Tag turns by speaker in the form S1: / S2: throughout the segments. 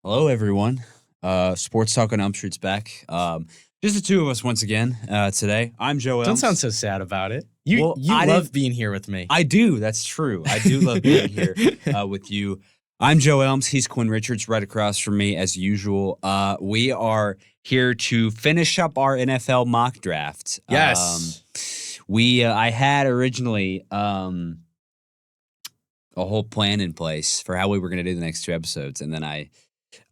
S1: Hello, everyone. Sports Talk on Elm Street's back. Just the two of us once again today. I'm Joe Elms.
S2: Don't sound so sad about it. You
S1: Well,
S2: you
S1: I
S2: love
S1: didn't-
S2: being here with me.
S1: I do. That's true. I do love being here with you. I'm Joe Elms. He's Quinn Richards, right across from me as usual. We are here to finish up our NFL mock draft.
S2: Yes.
S1: I had originally a whole plan in place for how we were going to do the next two episodes, and then I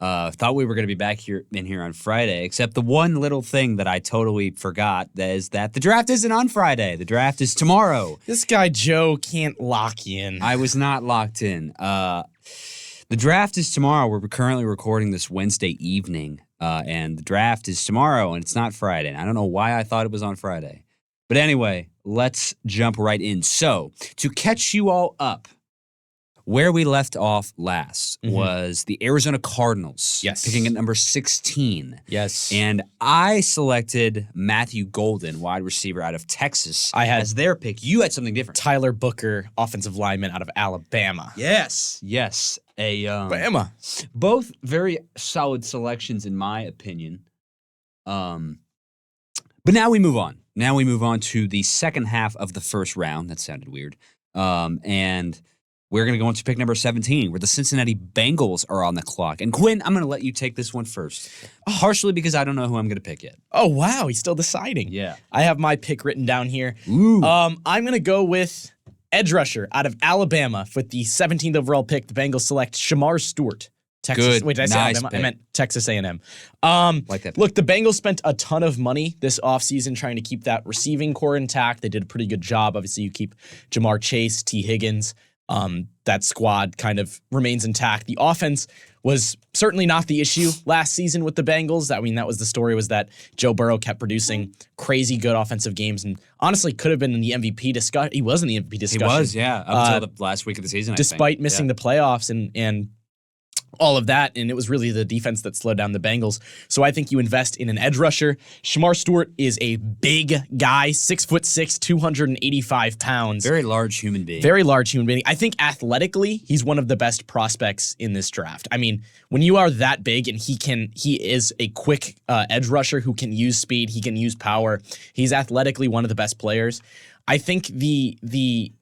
S1: thought we were going to be back here on Friday, except the one little thing that I totally forgot is that the draft isn't on Friday. The draft is tomorrow.
S2: This guy Joe can't lock you in.
S1: I was not locked in. The draft is tomorrow. We're currently recording this Wednesday evening, and the draft is tomorrow, and it's not Friday. And I don't know why I thought it was on Friday. But anyway, let's jump right in. So, to catch you all up, where we left off last was the Arizona Cardinals.
S2: Yes.
S1: Picking at number 16.
S2: Yes.
S1: And I selected Matthew Golden, wide receiver out of Texas, as their pick. You had something different.
S2: Tyler Booker, offensive lineman out of Alabama.
S1: Yes.
S2: Alabama.
S1: Both very solid selections in my opinion. But now we move on. Now we move on to the second half of the first round. That sounded weird. And we're going to go into pick number 17, where the Cincinnati Bengals are on the clock. And Quinn, I'm going to let you take this one first. Partially because I don't know who I'm going to pick yet.
S2: Oh, wow. He's still deciding.
S1: Yeah.
S2: I have my pick written down here.
S1: Ooh.
S2: I'm going to go with edge rusher out of Alabama with the 17th overall pick. The Bengals select Shamar Stewart. Texas.
S1: Good.
S2: Wait, did I say
S1: Nice
S2: Alabama?
S1: pick.
S2: I meant Texas A&M.
S1: Like that pick.
S2: Look, the Bengals spent a ton of money this offseason trying to keep that receiving core intact. They did a pretty good job. Obviously, you keep Jamar Chase, T. Higgins. That squad kind of remains intact. The offense was certainly not the issue last season with the Bengals. I mean, that was the story, was that Joe Burrow kept producing crazy good offensive games and honestly could have been in the MVP discussion. He was in the MVP discussion.
S1: He was, yeah, up until the last week of the season,
S2: despite
S1: I think.
S2: missing the playoffs and all of that, and it was really the defense that slowed down the Bengals. So I think you invest in an edge rusher. Shamar Stewart is a big guy, 6'6", 285 pounds.
S1: Very large human being.
S2: Very large human being. I think athletically, he's one of the best prospects in this draft. I mean, when you are that big and he is a quick edge rusher who can use speed, he can use power. He's athletically one of the best players. I think the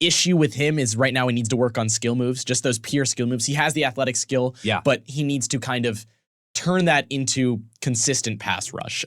S2: issue with him is right now he needs to work on skill moves, just those pure skill moves. He has the athletic skill, but he needs to kind of turn that into consistent pass rush.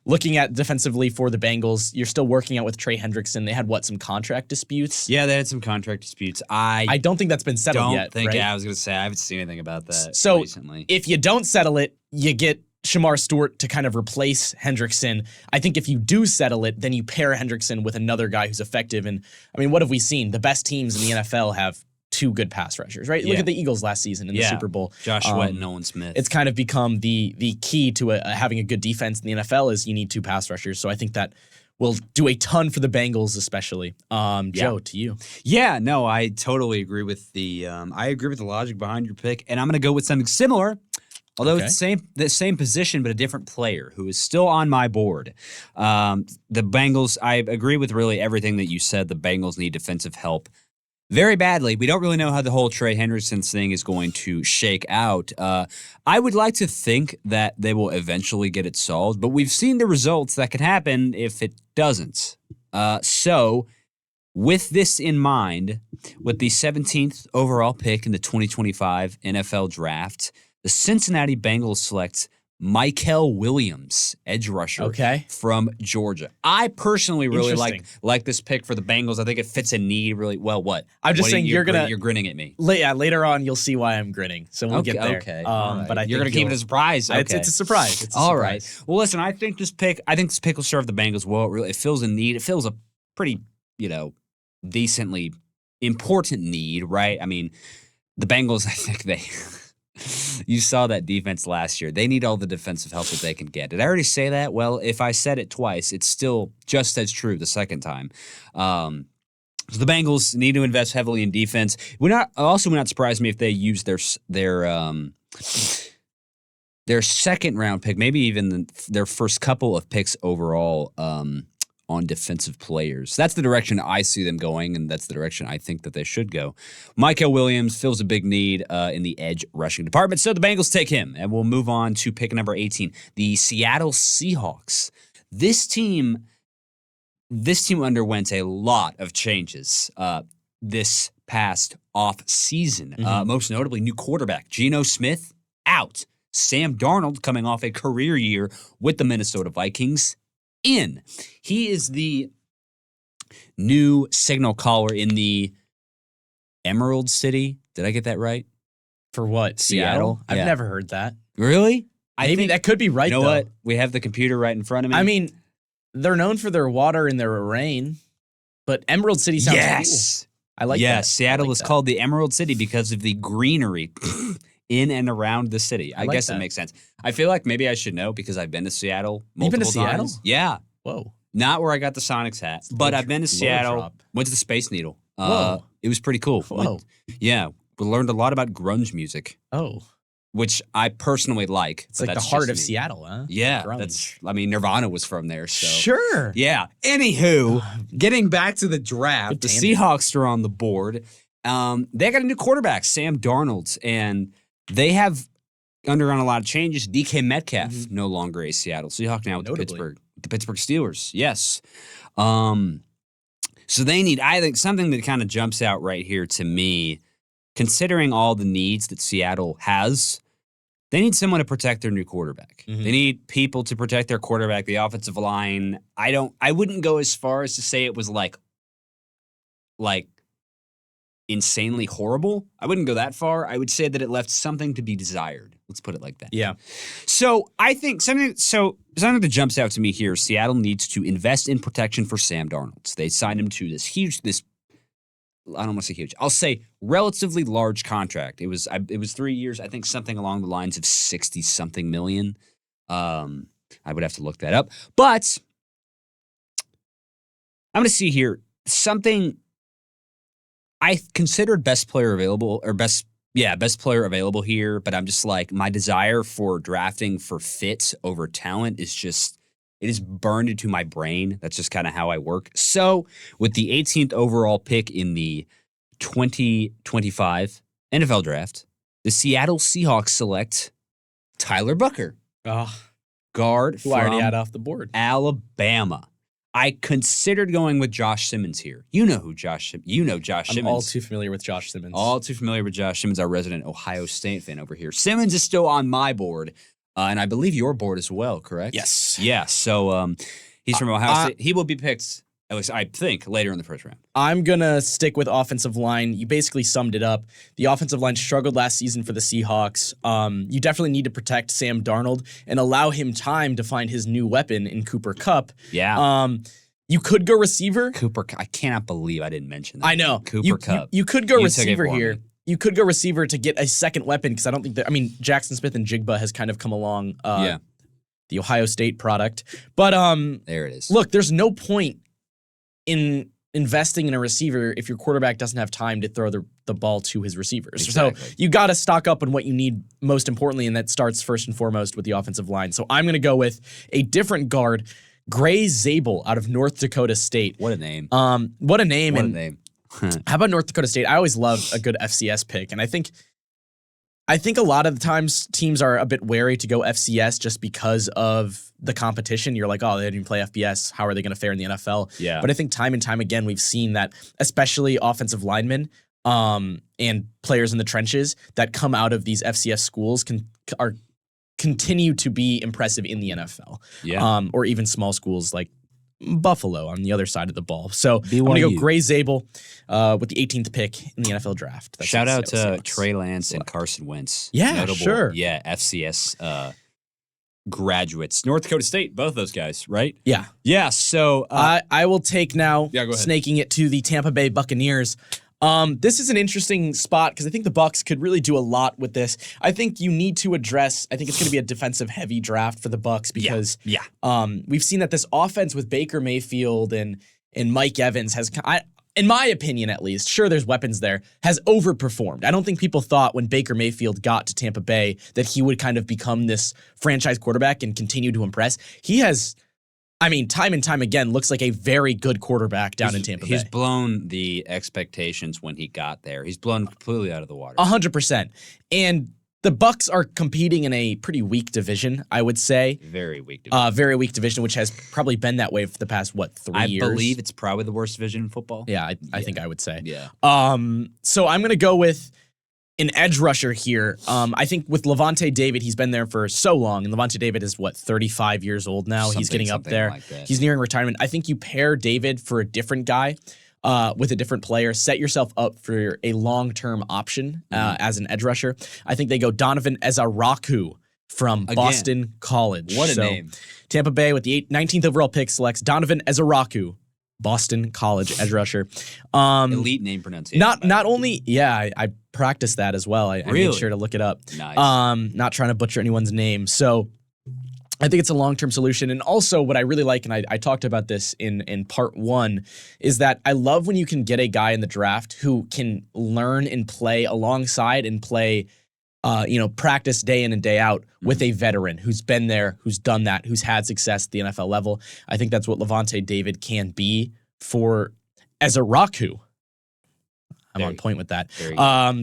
S2: Looking at defensively for the Bengals, you're still working out with Trey Hendrickson. They had some contract disputes?
S1: Yeah, they had some contract disputes.
S2: I don't think that's been settled yet.
S1: Yeah, I was going to say, I haven't seen anything about that recently.
S2: If you don't settle it, you get Shamar Stewart to kind of replace Hendrickson. I think if you do settle it, then you pair Hendrickson with another guy who's effective. And I mean, what have we seen? The best teams in the NFL have two good pass rushers, right? Look at the Eagles last season in the Super Bowl.
S1: Josh Sweat and Nolan Smith.
S2: It's kind of become the key to having a good defense in the NFL is you need two pass rushers. So I think that will do a ton for the Bengals, especially. Joe, to you.
S1: Yeah, no, I totally agree with the logic behind your pick, and I'm going to go with something similar. Although it's the same position, but a different player who is still on my board. The Bengals, I agree with really everything that you said. The Bengals need defensive help very badly. We don't really know how the whole Trey Hendrickson thing is going to shake out. I would like to think that they will eventually get it solved, but we've seen the results that can happen if it doesn't. So with this in mind, with the 17th overall pick in the 2025 NFL Draft, the Cincinnati Bengals select Mykel Williams, edge rusher from Georgia. I personally really like this pick for the Bengals. I think it fits a need really well. What?
S2: I'm just saying you're
S1: grinning at me.
S2: Later on, you'll see why I'm grinning. So we'll get there.
S1: Okay.
S2: But
S1: you're going to keep it a surprise. Okay.
S2: It's a surprise.
S1: All right. Well, listen, I think this pick will serve the Bengals well. It fills a need. It fills a pretty, decently important need, right? I mean, the Bengals, I think you saw that defense last year. They need all the defensive help that they can get. Did I already say that? Well, if I said it twice, it's still just as true the second time. So the Bengals need to invest heavily in defense. Would not surprise me if they use their second round pick, maybe even their first couple of picks overall, on defensive players. That's the direction I see them going, and that's the direction I think that they should go. Michael Williams fills a big need in the edge rushing department, so the Bengals take him. And we'll move on to pick number 18, the Seattle Seahawks. This team underwent a lot of changes this past off season. Most notably, new quarterback Geno Smith out. Sam Darnold coming off a career year with the Minnesota Vikings in. He is the new signal caller in the Emerald City. Did I get that right?
S2: For what?
S1: Seattle?
S2: I've
S1: Yeah.
S2: never heard that.
S1: Really?
S2: Maybe that could be right,
S1: You know
S2: though.
S1: what? We have the computer right in front of me.
S2: I mean, they're known for their water and their rain, but Emerald City sounds cool. I like that.
S1: Yes, Seattle
S2: I like
S1: is
S2: that.
S1: called the Emerald City because of the greenery in and around the city. I
S2: like
S1: guess
S2: that.
S1: it makes sense. I feel like maybe I should know because I've been to Seattle
S2: You've been to
S1: multiple times.
S2: Seattle?
S1: Yeah.
S2: Whoa.
S1: Not where I got the Sonics hat, but I've been to Seattle.
S2: drop.
S1: Went to the Space Needle.
S2: Whoa.
S1: It was pretty cool.
S2: Whoa.
S1: Yeah. We learned a lot about grunge music,
S2: Oh.
S1: which I personally like.
S2: It's like the heart of Seattle, huh?
S1: Yeah.
S2: Grunge.
S1: Nirvana was from there. So
S2: Sure.
S1: yeah. Anywho, getting back to the draft,
S2: Good
S1: the
S2: tangent.
S1: Seahawks are on the board. They got a new quarterback, Sam Darnold, and they have undergone a lot of changes. DK Metcalf no longer a Seattle Seahawk now with
S2: Notably.
S1: the Pittsburgh Steelers. Yes. So they need, I think, something that kind of jumps out right here to me, considering all the needs that Seattle has. They need someone to protect their new quarterback.
S2: Mhm.
S1: They need people to protect their quarterback, the offensive line. I wouldn't go as far as to say it was like insanely horrible. I wouldn't go that far. I would say that it left something to be desired. Let's put it like that.
S2: Yeah.
S1: So I think something that jumps out to me here, Seattle needs to invest in protection for Sam Darnold. They signed him to this I don't want to say huge. I'll say relatively large contract. It was 3 years. I think something along the lines of 60-something million. I would have to look that up. But I'm going to see here something I considered best player available here, but I'm just like, my desire for drafting for fit over talent is just, it is burned into my brain. That's just kind of how I work. So with the 18th overall pick in the 2025 NFL draft, the Seattle Seahawks select Tyler Bucker,
S2: Oh,
S1: guard
S2: who I already
S1: from
S2: had off the board.
S1: Alabama. I considered going with Josh Simmons here. You know Josh
S2: I'm
S1: Simmons.
S2: all too familiar with Josh Simmons.
S1: All too familiar with Josh Simmons, our resident Ohio State fan over here. Simmons is still on my board, and I believe your board as well, correct?
S2: Yes.
S1: Yeah, so he's from Ohio State. He will be picked, at least I think, later in the first round.
S2: I'm going to stick with offensive line. You basically summed it up. The offensive line struggled last season for the Seahawks. You definitely need to protect Sam Darnold and allow him time to find his new weapon in Cooper Kupp.
S1: Yeah.
S2: You could go receiver.
S1: I cannot believe I didn't mention that.
S2: I know.
S1: Cooper Kupp.
S2: You could go
S1: You took it
S2: receiver
S1: for
S2: here.
S1: me.
S2: You could go receiver to get a second weapon because I don't think Jackson Smith and Jigba has kind of come along.
S1: Yeah.
S2: The Ohio State product. But
S1: There it is.
S2: look, there's no point in investing in a receiver if your quarterback doesn't have time to throw the ball to his receivers.
S1: Exactly.
S2: So you got to stock up on what you need most importantly, and that starts first and foremost with the offensive line. So I'm going to go with a different guard, Gray Zabel out of North Dakota State.
S1: What a name.
S2: What a name.
S1: What a
S2: and
S1: name.
S2: how about North Dakota State? I always love a good FCS pick, and I think a lot of the times teams are a bit wary to go FCS just because of the competition. You're like, oh, they didn't even play FBS. How are they going to fare in the NFL?
S1: Yeah.
S2: But I think time and time again we've seen that, especially offensive linemen and players in the trenches that come out of these FCS schools continue to be impressive in the NFL.
S1: Yeah.
S2: Or even small schools like Buffalo on the other side of the ball. So I'm going to go
S1: BYU.
S2: Gray Zabel with the 18th pick in the NFL draft. That's
S1: Shout
S2: the
S1: out to
S2: Seahawks.
S1: Trey Lance and Carson Wentz.
S2: Yeah, sure.
S1: Yeah, FCS graduates. North Dakota State, both those guys, right?
S2: Yeah.
S1: Yeah, so
S2: I will take now,
S1: Yeah, go ahead.
S2: snaking it to the Tampa Bay Buccaneers. This is an interesting spot because I think the Bucs could really do a lot with this. I think you need to address. I think it's going to be a defensive heavy draft for the Bucs because we've seen that this offense with Baker Mayfield and Mike Evans has, in my opinion at least, sure there's weapons there, has overperformed. I don't think people thought when Baker Mayfield got to Tampa Bay that he would kind of become this franchise quarterback and continue to impress. He has I mean, time and time again, looks like a very good quarterback down in Tampa
S1: He's
S2: Bay.
S1: blown the expectations when he got there. He's blown completely out of the water.
S2: 100%. And the Bucs are competing in a pretty weak division, I would say.
S1: Very weak division.
S2: Very weak division, which has probably been that way for the past, 3 years?
S1: I believe it's probably the worst division in football.
S2: Yeah, I think I would say.
S1: Yeah.
S2: So I'm going to go with an edge rusher here. I think with Lavonte David, he's been there for so long, and Lavonte David is 35 years old now. He's getting up there.
S1: Like that.
S2: He's nearing retirement. I think you pair David for a different guy, with a different player, set yourself up for a long-term option as an edge rusher. I think they go Donovan Ezaraku from Boston College.
S1: What a name.
S2: Tampa Bay with the 19th overall pick selects Donovan Ezaraku, Boston College edge rusher.
S1: Elite name pronunciation.
S2: Not only, I practiced that as well. I made sure to look it up.
S1: Nice.
S2: Not trying to butcher anyone's name. So I think it's a long-term solution. And also what I really like, and I talked about this in part 1, is that I love when you can get a guy in the draft who can learn and play alongside and play practice day in and day out with a veteran who's been there, who's done that, who's had success at the NFL level. I think that's what Lavonte David can be for Ezaraku. I'm on point with that.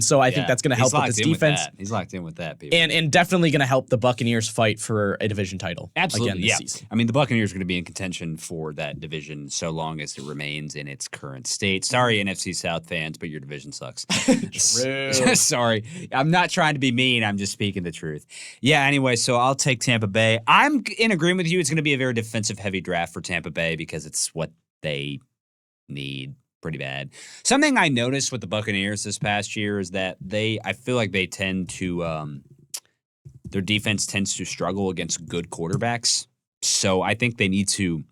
S2: So I think that's going to help with this defense.
S1: He's locked in with that, people.
S2: And definitely going to help the Buccaneers fight for a division title.
S1: Absolutely,
S2: again this season.
S1: I mean, the Buccaneers are going to be in contention for that division so long as it remains in its current state. Sorry, NFC South fans, but your division sucks.
S2: True.
S1: Sorry. I'm not trying to be mean. I'm just speaking the truth. Yeah, anyway, so I'll take Tampa Bay. I'm in agreement with you. It's going to be a very defensive-heavy draft for Tampa Bay because it's what they need pretty bad. Something I noticed with the Buccaneers this past year is that I feel like they tend to, their defense tends to struggle against good quarterbacks. So I think they need to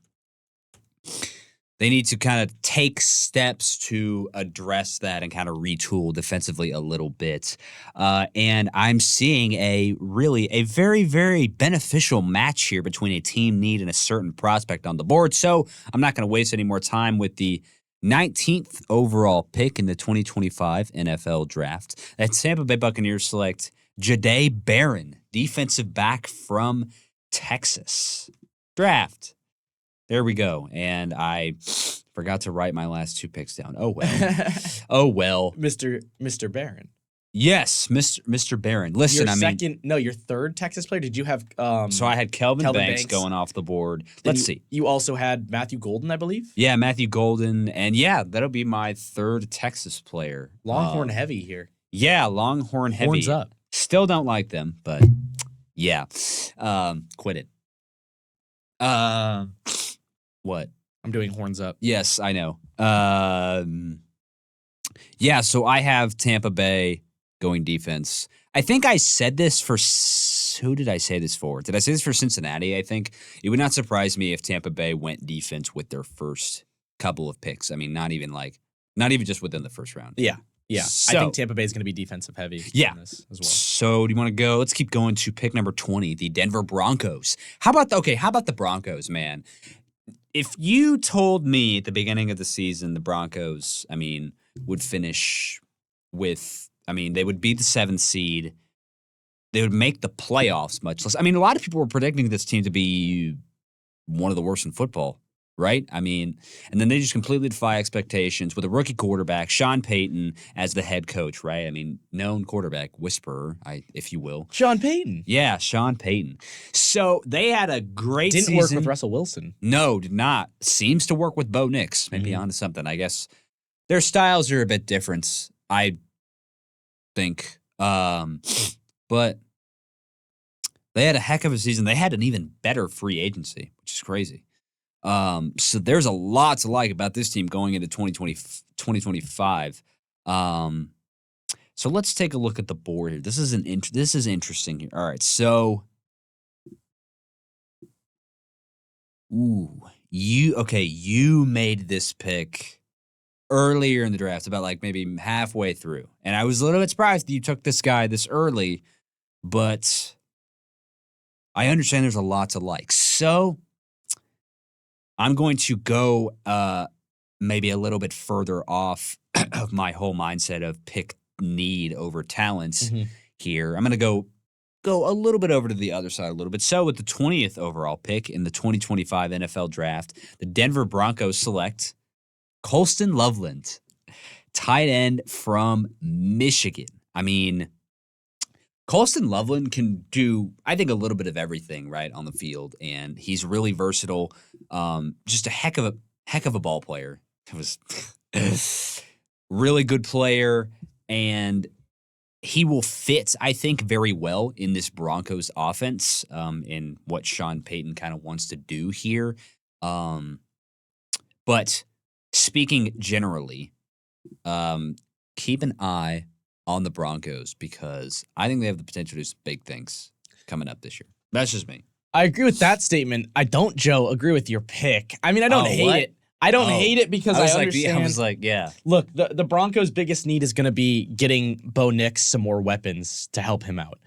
S1: kind of take steps to address that and kind of retool defensively a little bit. And I'm seeing a very, very beneficial match here between a team need and a certain prospect on the board. So I'm not going to waste any more time with the 19th overall pick in the 2025 NFL Draft. That Tampa Bay Buccaneers select Jahdae Barron, defensive back from Texas. Draft. There we go. And I forgot to write my last 2 picks down. Oh, well. Oh, well.
S2: Mr. Barron.
S1: Yes, Mr. Barron. Listen,
S2: your third Texas player. Did you have?
S1: So I had Kelvin Banks going off the board. Let's see.
S2: You also had Matthew Golden, I believe.
S1: Yeah, Matthew Golden, and that'll be my third Texas player.
S2: Longhorn heavy here.
S1: Yeah, Longhorn heavy.
S2: Horns up.
S1: Still don't like them, but yeah, quit it. What?
S2: I'm doing horns up.
S1: Yes, I know. Yeah, so I have Tampa Bay going defense. I think I said this for who did I say this for? Did I say this for Cincinnati? I think it would not surprise me if Tampa Bay went defense with their first couple of picks. I mean, not even just within the first round.
S2: Yeah.
S1: So,
S2: I think Tampa Bay is going to be defensive heavy.
S1: Yeah.
S2: In this as well.
S1: So do you want to go? Let's keep going to pick number 20, the Denver Broncos. How about the Broncos, man? If you told me at the beginning of the season the Broncos, would finish with, they would be the 7th seed. They would make the playoffs much less. A lot of people were predicting this team to be one of the worst in football, right? And then they just completely defy expectations with a rookie quarterback, Sean Payton, as the head coach, right? Known quarterback whisperer, if you will.
S2: Sean Payton.
S1: Yeah, Sean Payton. So they had a great season.
S2: Didn't work with Russell Wilson.
S1: No, did not. Seems to work with Bo Nix. Maybe onto something, I guess. Their styles are a bit different, I think. But they had a heck of a season. They had an even better free agency, which is crazy. So there's a lot to like about this team going into 2025. So let's take a look at the board here. This is interesting here. All right, so you made this pick earlier in the draft, about maybe halfway through. And I was a little bit surprised that you took this guy this early, but I understand there's a lot to like. So I'm going to go maybe a little bit further off of my whole mindset of pick need over talent here. I'm going to go go a little bit over to the other side a little bit. So with the 20th overall pick in the 2025 NFL Draft, the Denver Broncos select Colston Loveland, tight end from Michigan. I mean, Colston Loveland can do, I think, a little bit of everything right on the field, and he's really versatile. Just a heck of a ball player. It was really good player, and he will fit, I think, very well in this Broncos offense, in what Sean Payton kind of wants to do here. But speaking generally, keep an eye on the Broncos because I think they have the potential to do some big things coming up this year. That's just me.
S2: I agree with that statement. I don't, Joe, agree with your pick. I mean, I don't hate it. I don't hate it because I understand.
S1: I was like, yeah.
S2: Look, the Broncos' biggest need is going to be getting Bo Nix some more weapons to help him out.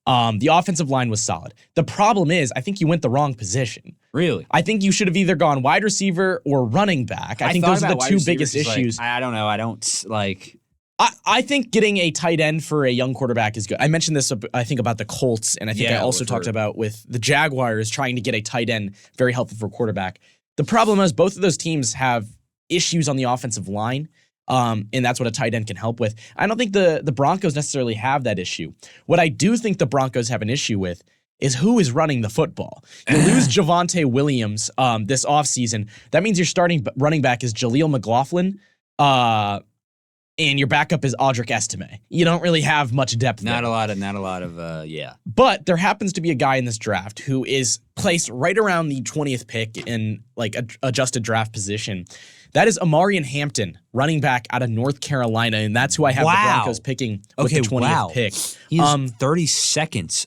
S2: The offensive line was solid. The problem is, I think you went the wrong position.
S1: Really?
S2: I think you should have either gone wide receiver or running back. I think those are the two biggest issues.
S1: I don't know. I don't like.
S2: I think getting a tight end for a young quarterback is good. I mentioned this, I think, about the Colts, and I think I also talked about with the Jaguars trying to get a tight end, very helpful for quarterback. The problem is both of those teams have issues on the offensive line, and that's what a tight end can help with. I don't think the Broncos necessarily have that issue. What I do think the Broncos have an issue with is who is running the football. You lose Javonte Williams this offseason. That means your starting running back is Jaleel McLaughlin, and your backup is Audric Estime. You don't really have much depth there.
S1: Not a lot of, yeah.
S2: But there happens to be a guy in this draft who is placed right around the 20th pick in like a adjusted draft position. That is Amarian Hampton, running back out of North Carolina, and that's who I have the Broncos picking with the 20th pick.
S1: He's 32nd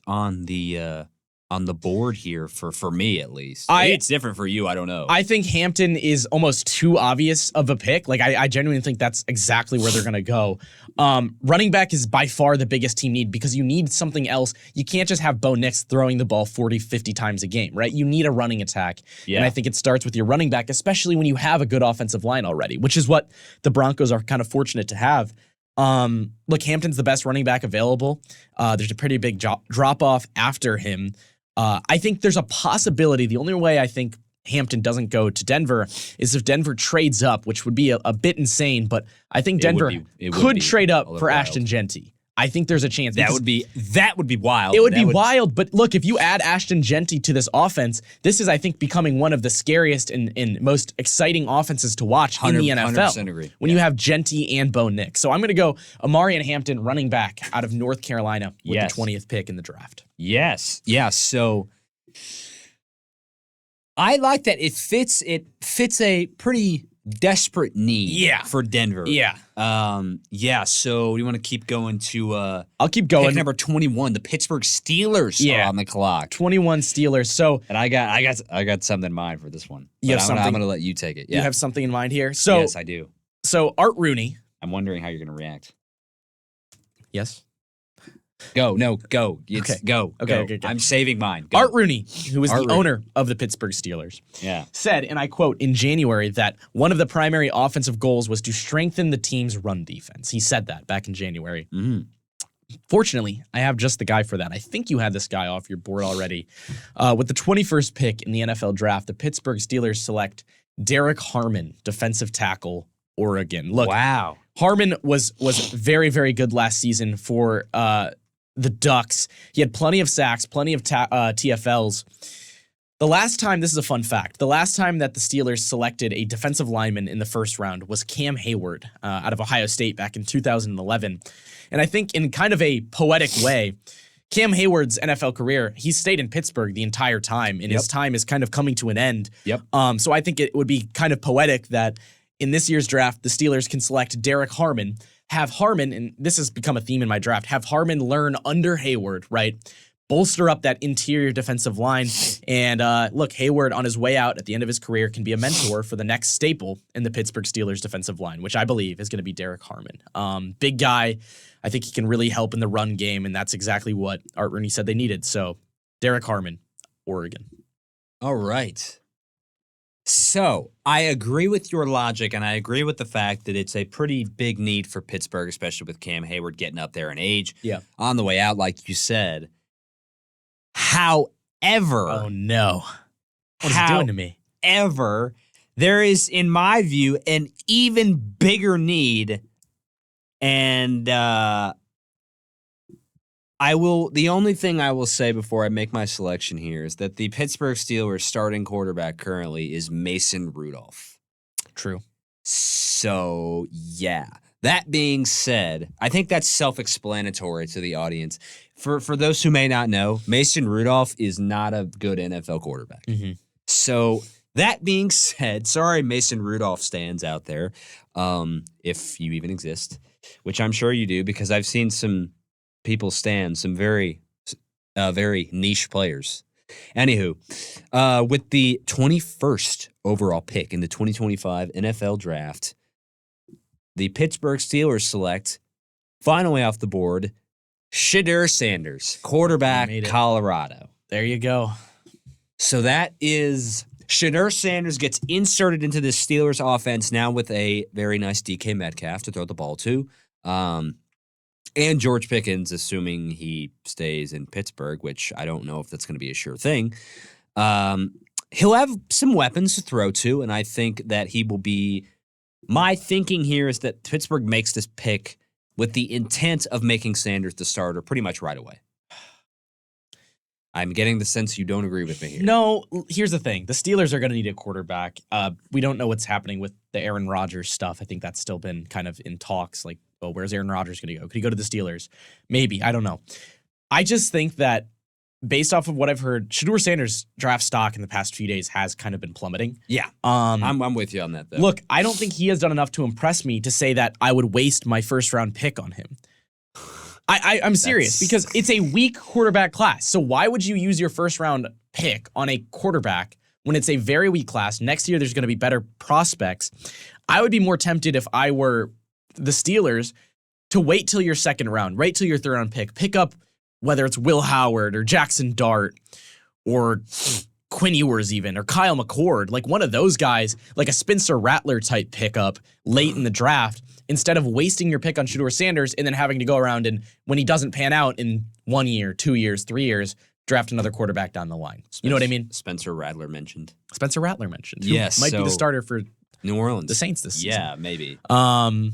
S1: on the board here for me at least. Maybe it's different for you. I don't know.
S2: I think Hampton is almost too obvious of a pick. Like I genuinely think that's exactly where they're going to go. Running back is by far the biggest team need because you need something else. You can't just have Bo Nix throwing the ball 40, 50 times a game, right? You need a running attack. Yeah. And I think it starts with your running back, especially when you have a good offensive line already, which is what the Broncos are kind of fortunate to have. Look, Hampton's the best running back available. There's a pretty big drop-off after him. I think there's a possibility. The only way I think Hampton doesn't go to Denver is if Denver trades up, which would be a bit insane, but I think Denver could trade up for Ashton Jeanty. I think there's a chance.
S1: That would be wild.
S2: It would be wild, but look, if you add Ashton Jeanty to this offense, this is, I think, becoming one of the scariest and most exciting offenses to watch in the NFL.
S1: 100% agree.
S2: When you have Jeanty and Bo Nix. So I'm going to go Amarian Hampton, running back out of North Carolina with the 20th pick in the draft.
S1: Yes. Yeah. So I like that. It fits a pretty desperate need for Denver.
S2: Yeah.
S1: So you want to keep going to
S2: I'll keep going.
S1: Pick number 21, the Pittsburgh Steelers are on the clock.
S2: 21 Steelers. So
S1: and I got something in mind for this one.
S2: You have something?
S1: I'm gonna let you take it. Yeah.
S2: You have something in mind here? So
S1: yes, I do.
S2: So Art Rooney.
S1: I'm wondering how you're gonna react.
S2: Yes.
S1: Go. Go.
S2: Okay.
S1: Go.
S2: Okay.
S1: I'm saving mine. Go.
S2: Art Rooney, who is the owner of the Pittsburgh Steelers, said, and I quote, in January, that one of the primary offensive goals was to strengthen the team's run defense. He said that back in January.
S1: Mm-hmm.
S2: Fortunately, I have just the guy for that. I think you had this guy off your board already. With the 21st pick in the NFL draft, the Pittsburgh Steelers select Derek Harmon, defensive tackle, Oregon. Look, Harmon was very, very good last season for the Ducks. He had plenty of sacks, plenty of TFLs. The last time, this is a fun fact, the last time that the Steelers selected a defensive lineman in the first round was Cam Hayward out of Ohio State back in 2011. And I think in kind of a poetic way, Cam Hayward's NFL career, he stayed in Pittsburgh the entire time, and his time is kind of coming to an end. So I think it would be kind of poetic that in this year's draft, the Steelers can select Derek Harmon, have Harmon, and this has become a theme in my draft, have Harmon learn under Hayward, right? Bolster up that interior defensive line. And look, Hayward on his way out at the end of his career can be a mentor for the next staple in the Pittsburgh Steelers defensive line, which I believe is going to be Derek Harmon. Big guy. I think he can really help in the run game, and that's exactly what Art Rooney said they needed. So Derek Harmon, Oregon.
S1: All right. So I agree with your logic, and I agree with the fact that it's a pretty big need for Pittsburgh, especially with Cam Hayward getting up there in age.
S2: Yeah.
S1: On the way out, like you said. However,
S2: Oh no. What is it doing to me?
S1: however, there is, in my view, an even bigger need, and the only thing I will say before I make my selection here is that the Pittsburgh Steelers starting quarterback currently is Mason Rudolph.
S2: True.
S1: So, yeah. That being said, I think that's self-explanatory to the audience. For those who may not know, Mason Rudolph is not a good NFL quarterback.
S2: Mm-hmm.
S1: So, that being said, sorry, Mason Rudolph stands out there, if you even exist, which I'm sure you do because I've seen some people stand, some very, very niche players. Anywho, with the 21st overall pick in the 2025 NFL Draft, the Pittsburgh Steelers select, finally off the board, Shedeur Sanders, quarterback, Colorado.
S2: There you go.
S1: So that is Shedeur Sanders gets inserted into the Steelers offense now with a very nice DK Metcalf to throw the ball to. And George Pickens, assuming he stays in Pittsburgh, which I don't know if that's going to be a sure thing. He'll have some weapons to throw to, and I think that he will be. My thinking here is that Pittsburgh makes this pick with the intent of making Sanders the starter pretty much right away. I'm getting the sense you don't agree with me here.
S2: No, here's the thing. The Steelers are going to need a quarterback. We don't know what's happening with the Aaron Rodgers stuff. I think that's still been kind of in talks. Like, oh, where's Aaron Rodgers going to go? Could he go to the Steelers? Maybe. I don't know. I just think that based off of what I've heard, Shedeur Sanders' draft stock in the past few days has kind of been plummeting.
S1: Yeah. I'm with you on that, though.
S2: Look, I don't think he has done enough to impress me to say that I would waste my first-round pick on him. I'm serious because it's a weak quarterback class. So why would you use your first-round pick on a quarterback when it's a very weak class? Next year, there's going to be better prospects. I would be more tempted if I were the Steelers to wait till your second round, wait till your third-round pick up whether it's Will Howard or Jackson Dart or Quinn Ewers even, or Kyle McCord, like one of those guys, like a Spencer Rattler type pickup late in the draft, instead of wasting your pick on Shedeur Sanders and then having to go around and when he doesn't pan out in 1 year, 2 years, 3 years, draft another quarterback down the line. You know what I mean?
S1: Spencer Rattler mentioned.
S2: Who
S1: yes,
S2: might be the starter for
S1: New Orleans,
S2: the Saints this season.
S1: Yeah, maybe.
S2: But I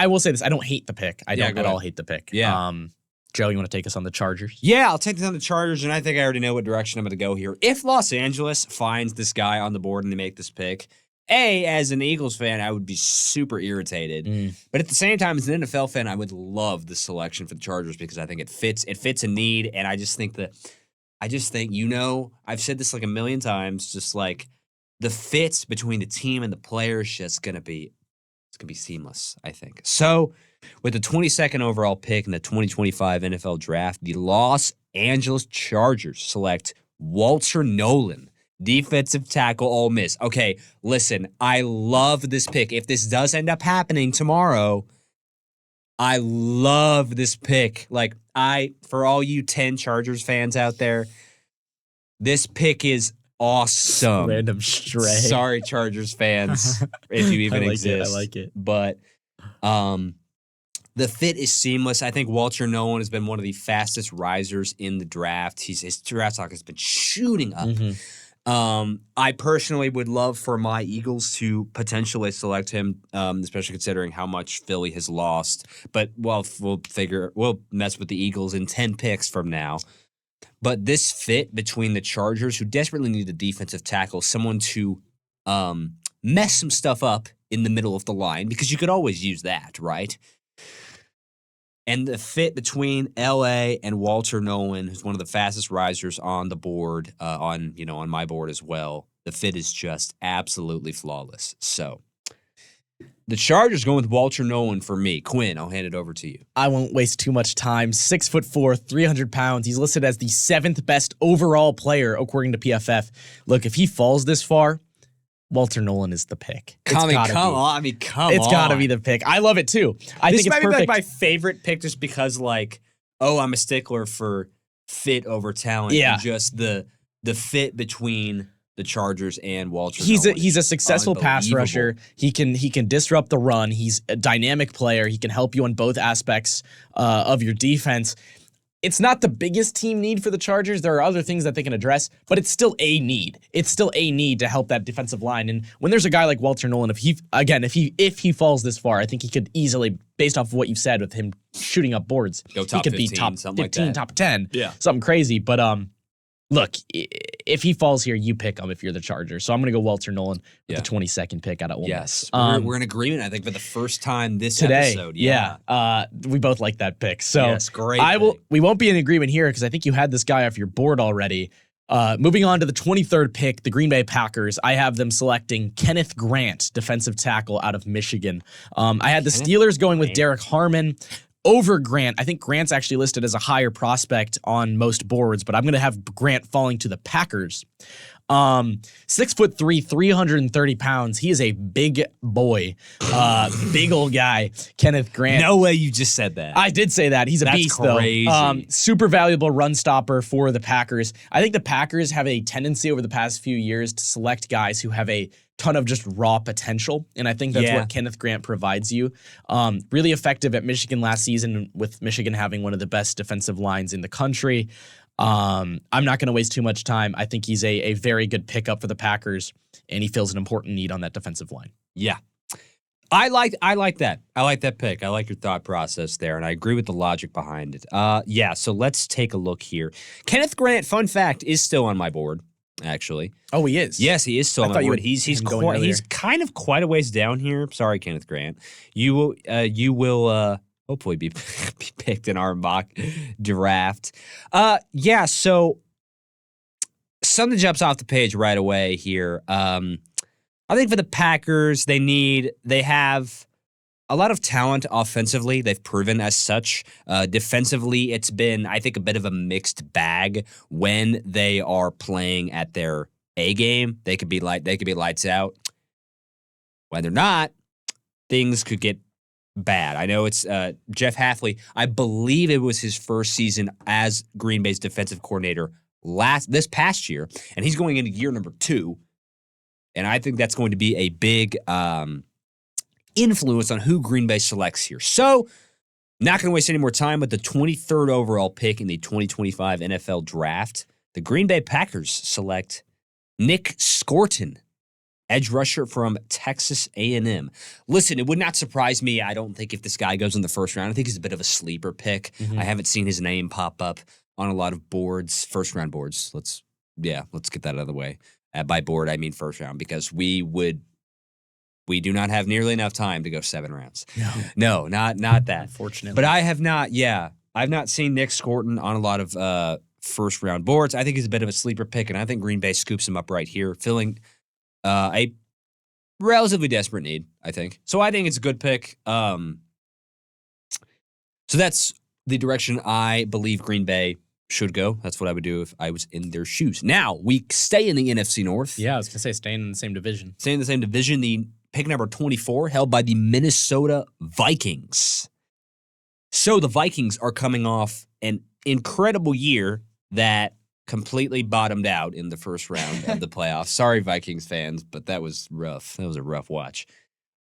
S2: will say this. I don't hate the pick. I don't at all hate the pick.
S1: Yeah.
S2: Joe, you want to take us on the Chargers?
S1: Yeah, I'll take this on the Chargers, and I think I already know what direction I'm going to go here. If Los Angeles finds this guy on the board and they make this pick, as an Eagles fan, I would be super irritated. But at the same time, as an NFL fan, I would love the selection for the Chargers because I think it fits a need, and I just think, I've said this like a million times, just like the fit between the team and the players just going to be seamless, I think. So, with the 22nd overall pick in the 2025 NFL Draft, the Los Angeles Chargers select Walter Nolan, defensive tackle, Ole Miss. Okay, listen, I love this pick. If this does end up happening tomorrow, I love this pick. Like, for all you 10 Chargers fans out there, this pick is awesome.
S2: Random stray.
S1: Sorry, Chargers fans, if you even exist.
S2: I like it.
S1: But the fit is seamless. I think Walter Nolan has been one of the fastest risers in the draft. His draft stock has been shooting up. I personally would love for my Eagles to potentially select him, especially considering how much Philly has lost. But we'll mess with the Eagles in 10 picks from now. But this fit between the Chargers, who desperately need a defensive tackle, someone to mess some stuff up in the middle of the line, because you could always use that, right? And the fit between LA and Walter Nolan, who's one of the fastest risers on the board, on my board as well. The fit is just absolutely flawless. So the Chargers going with Walter Nolan for me. Quinn, I'll hand it over to you.
S2: I won't waste too much time. 6'4", 300 pounds. He's listed as the 7th best overall player according to PFF. Look, if he falls this far, Walter Nolan is the pick.
S1: Come on.
S2: It's got to be the pick. I love it too. I think it's perfect. This might be like
S1: my favorite pick just because, I'm a stickler for fit over talent.
S2: Yeah.
S1: And just the fit between the Chargers and Walter Nolan.
S2: He's a successful pass rusher. He can disrupt the run. He's a dynamic player. He can help you on both aspects of your defense. It's not the biggest team need for the Chargers. There are other things that they can address, but it's still a need. It's still a need to help that defensive line. And when there's a guy like Walter Nolan, if he falls this far, I think he could easily, based off of what you've said with him shooting up boards,
S1: Go top
S2: he could
S1: 15,
S2: be top
S1: something
S2: 15,
S1: like that.
S2: top 10,
S1: Yeah.
S2: something crazy. But look, if he falls here, you pick him if you're the Chargers. So I'm going to go Walter Nolan with the 22nd pick out of Ole
S1: Yes.
S2: Miss.
S1: We're in agreement, I think, for the first time this
S2: Today,
S1: episode.
S2: we both like that pick. So
S1: Yes, great
S2: We won't be in agreement here because I think you had this guy off your board already. Moving on to the 23rd pick, the Green Bay Packers. I have them selecting Kenneth Grant, defensive tackle out of Michigan. I had the Steelers going with Derek Harmon over Grant. I think Grant's actually listed as a higher prospect on most boards, but I'm going to have Grant falling to the Packers. 6'3", 330 pounds. He is a big boy, big old guy. Kenneth Grant.
S1: No way you just said that.
S2: I did say that. He's a beast,
S1: crazy.
S2: though. Super valuable run stopper for the Packers. I think the Packers have a tendency over the past few years to select guys who have a ton of just raw potential, and I think that's what Kenneth Grant provides you. Really effective at Michigan last season, with Michigan having one of the best defensive lines in the country. I'm not going to waste too much time. I think he's a very good pickup for the Packers, and he fills an important need on that defensive line.
S1: Yeah. I like that. I like that pick. I like your thought process there, and I agree with the logic behind it. So let's take a look here. Kenneth Grant, fun fact, is still on my board, actually.
S2: Oh, he is?
S1: Yes, he is still on my board. He's kind of quite a ways down here. Sorry, Kenneth Grant. You will hopefully be picked in our mock draft. So something jumps off the page right away here. I think for the Packers, they have a lot of talent offensively. They've proven as such. Defensively, it's been, I think, a bit of a mixed bag when they are playing at their A game. They could be lights out. When they're not, things could get bad. I know it's Jeff Hafley. I believe it was his first season as Green Bay's defensive coordinator this past year, and he's going into year number 2. And I think that's going to be a big influence on who Green Bay selects here. So, not going to waste any more time with the 23rd overall pick in the 2025 NFL Draft. The Green Bay Packers select Nick Scorton, edge rusher from Texas A&M. Listen, it would not surprise me, I don't think, if this guy goes in the first round. I think he's a bit of a sleeper pick. Mm-hmm. I haven't seen his name pop up on a lot of boards, first-round boards. Let's get that out of the way. By board, I mean first round, because we do not have nearly enough time to go 7 rounds. No, not that.
S2: Unfortunately.
S1: But I have not, I've not seen Nick Scorton on a lot of first round boards. I think he's a bit of a sleeper pick, and I think Green Bay scoops him up right here, filling a relatively desperate need, I think. So I think it's a good pick. So that's the direction I believe Green Bay should go. That's what I would do if I was in their shoes. Now, we stay in the NFC North.
S2: Yeah, I was going to say staying in the same division.
S1: Staying in the same division, the pick number 24, held by the Minnesota Vikings. So the Vikings are coming off an incredible year that completely bottomed out in the first round of the playoffs. Sorry, Vikings fans, but that was rough. That was a rough watch.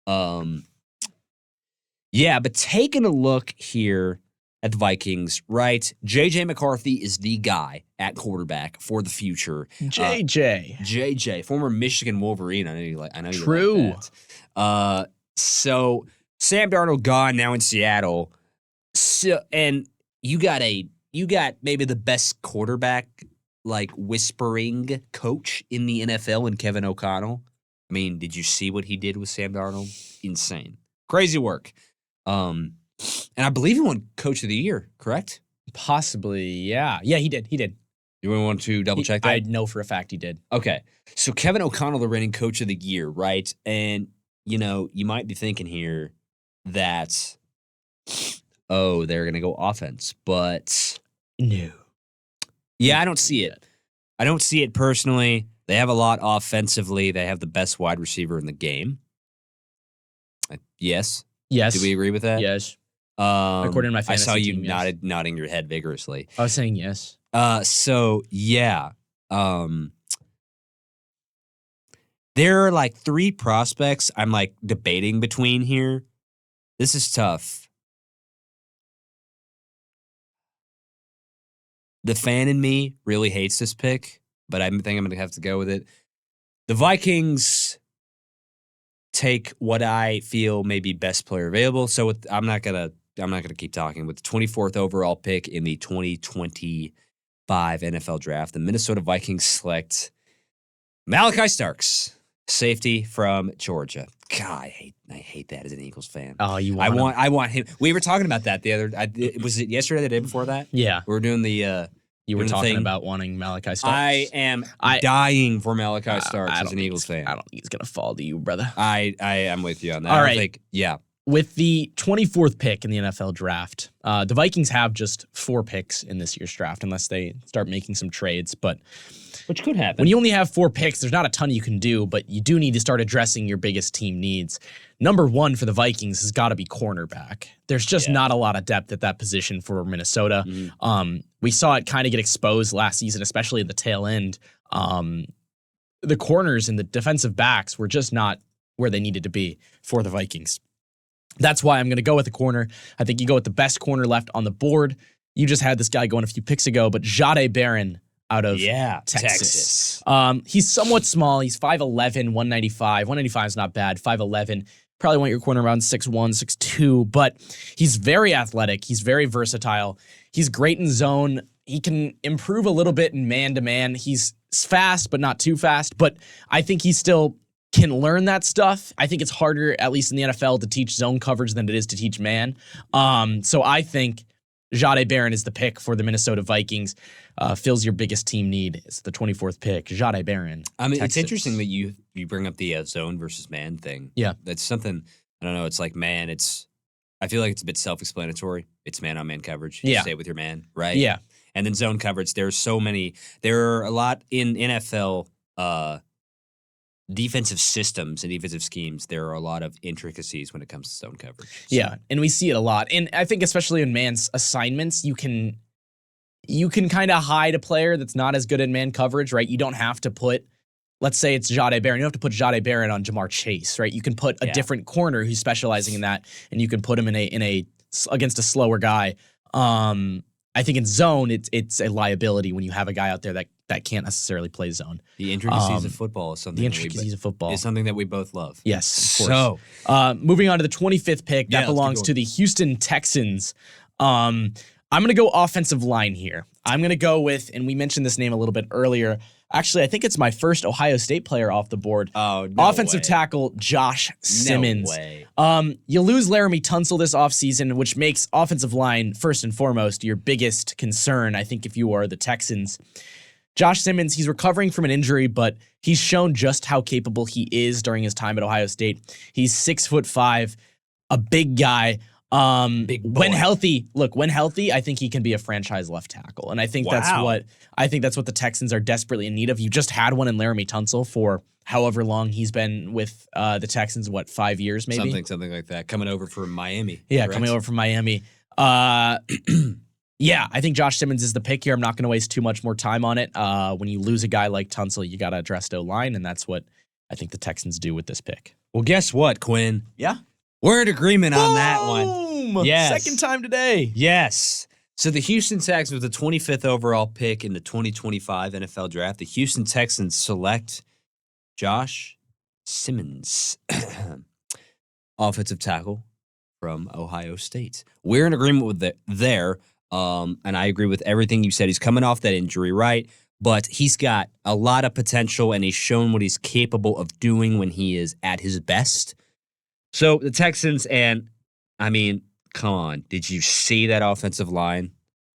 S1: But taking a look here at the Vikings, right? J.J. McCarthy is the guy at quarterback for the future.
S2: JJ,
S1: former Michigan Wolverine. I know you like
S2: True.
S1: that. So Sam Darnold gone, now in Seattle. So, and you got maybe the best quarterback whispering coach in the NFL in Kevin O'Connell. I mean, did you see what he did with Sam Darnold? Insane. Crazy work. And I believe he won Coach of the Year, correct?
S2: Possibly, yeah. Yeah, he did.
S1: You want to double check that?
S2: I know for a fact he did.
S1: Okay. So Kevin O'Connell, the reigning Coach of the Year, right? And, you might be thinking here that, they're going to go offense. But
S2: no.
S1: Yeah, I don't see it. I don't see it personally. They have a lot offensively. They have the best wide receiver in the game. Yes.
S2: Yes.
S1: Do we agree with that?
S2: Yes.
S1: According
S2: to my fantasy
S1: I saw you
S2: team, yes.
S1: nodding your head vigorously.
S2: I was saying yes.
S1: There are 3 prospects I'm debating between here. This is tough. the fan in me really hates this pick, but I think I'm going to have to go with it. The Vikings take what I feel may be best player available. So I'm not gonna keep talking. With the 24th overall pick in the 2025 NFL Draft, the Minnesota Vikings select Malachi Starks, safety from Georgia. God, I hate that as an Eagles fan.
S2: Oh,
S1: I want him. We were talking about that the other. Was it yesterday? The day before that?
S2: Yeah,
S1: we were doing the.
S2: You were talking about wanting Malachi Starks.
S1: I am dying for Malachi Starks as an Eagles fan.
S2: I don't think he's going to fall to you, brother.
S1: I am with you on that.
S2: All right.
S1: Yeah.
S2: With the 24th pick in the NFL draft, the Vikings have just 4 picks in this year's draft, unless they start making some trades. But
S1: which could happen.
S2: When you only have 4 picks, there's not a ton you can do, but you do need to start addressing your biggest team needs. Number 1 for the Vikings has got to be cornerback. There's just not a lot of depth at that position for Minnesota. Mm-hmm. We saw it kind of get exposed last season, especially at the tail end. The corners and the defensive backs were just not where they needed to be for the Vikings. That's why I'm going to go with the corner. I think you go with the best corner left on the board. You just had this guy going a few picks ago, but Jahdae Barron out of Texas. He's somewhat small. He's 5'11", 195. 195 is not bad. 5'11". Probably want your corner around 6'1", 6'2", but he's very athletic. He's very versatile. He's great in zone. He can improve a little bit in man-to-man. He's fast, but not too fast. But I think he still can learn that stuff. I think it's harder, at least in the NFL, to teach zone coverage than it is to teach man. So I think Jahdae Barron is the pick for the Minnesota Vikings. Fills your biggest team need. It's the 24th pick. Jahdae Barron.
S1: I mean,
S2: Texas.
S1: It's interesting that you bring up the zone versus man thing.
S2: Yeah.
S1: That's something, I don't know, it's like man, I feel like it's a bit self-explanatory. It's man-on-man coverage. You stay with your man, right?
S2: Yeah.
S1: And then zone coverage, there are a lot in NFL defensive systems and defensive schemes. There are a lot of intricacies when it comes to zone coverage. So.
S2: Yeah, and we see it a lot. And I think especially in man's assignments, you can kind of hide a player that's not as good in man coverage, right? You don't have to put, let's say it's Jahdae Barron. You don't have to put Jahdae Barron on Jamar Chase, right? You can put a different corner who's specializing in that, and you can put him in a against a slower guy. I think in zone, it's a liability when you have a guy out there that can't necessarily play zone.
S1: The intricacies of football is something. Is something that we both love.
S2: Yes, of course. So, moving on to the 25th pick, that belongs to the Houston Texans. I'm going to go offensive line here. I'm going to go with, and we mentioned this name a little bit earlier. Actually, I think it's my first Ohio State player off the board.
S1: Oh, no
S2: Offensive tackle No Simmons.
S1: way.
S2: You lose Laramie Tunsil this offseason, which makes offensive line, first and foremost, your biggest concern, I think, if you are the Texans. Josh Simmons, he's recovering from an injury, but he's shown just how capable he is during his time at Ohio State. He's 6'5", a big guy. When healthy, I think he can be a franchise left tackle. And I think that's what the Texans are desperately in need of. You just had one in Laramie Tunsil for however long he's been with the Texans, 5 years maybe?
S1: Something like that. Coming over from Miami.
S2: Yeah,
S1: correct?
S2: coming over from Miami. Yeah, I think Josh Simmons is the pick here. I'm not going to waste too much more time on it. When you lose a guy like Tunsil, you got to address O-line, and that's what I think the Texans do with this pick.
S1: Well, guess what, Quinn?
S2: Yeah.
S1: We're in agreement on that one. Yes.
S2: Second time today.
S1: Yes. So the Houston Texans, with the 25th overall pick in the 2025 NFL Draft, the Houston Texans select Josh Simmons, offensive tackle from Ohio State. We're in agreement with there, and I agree with everything you said. He's coming off that injury, right? But he's got a lot of potential, and he's shown what he's capable of doing when he is at his best. So the Texans, and I mean, come on, did you see that offensive line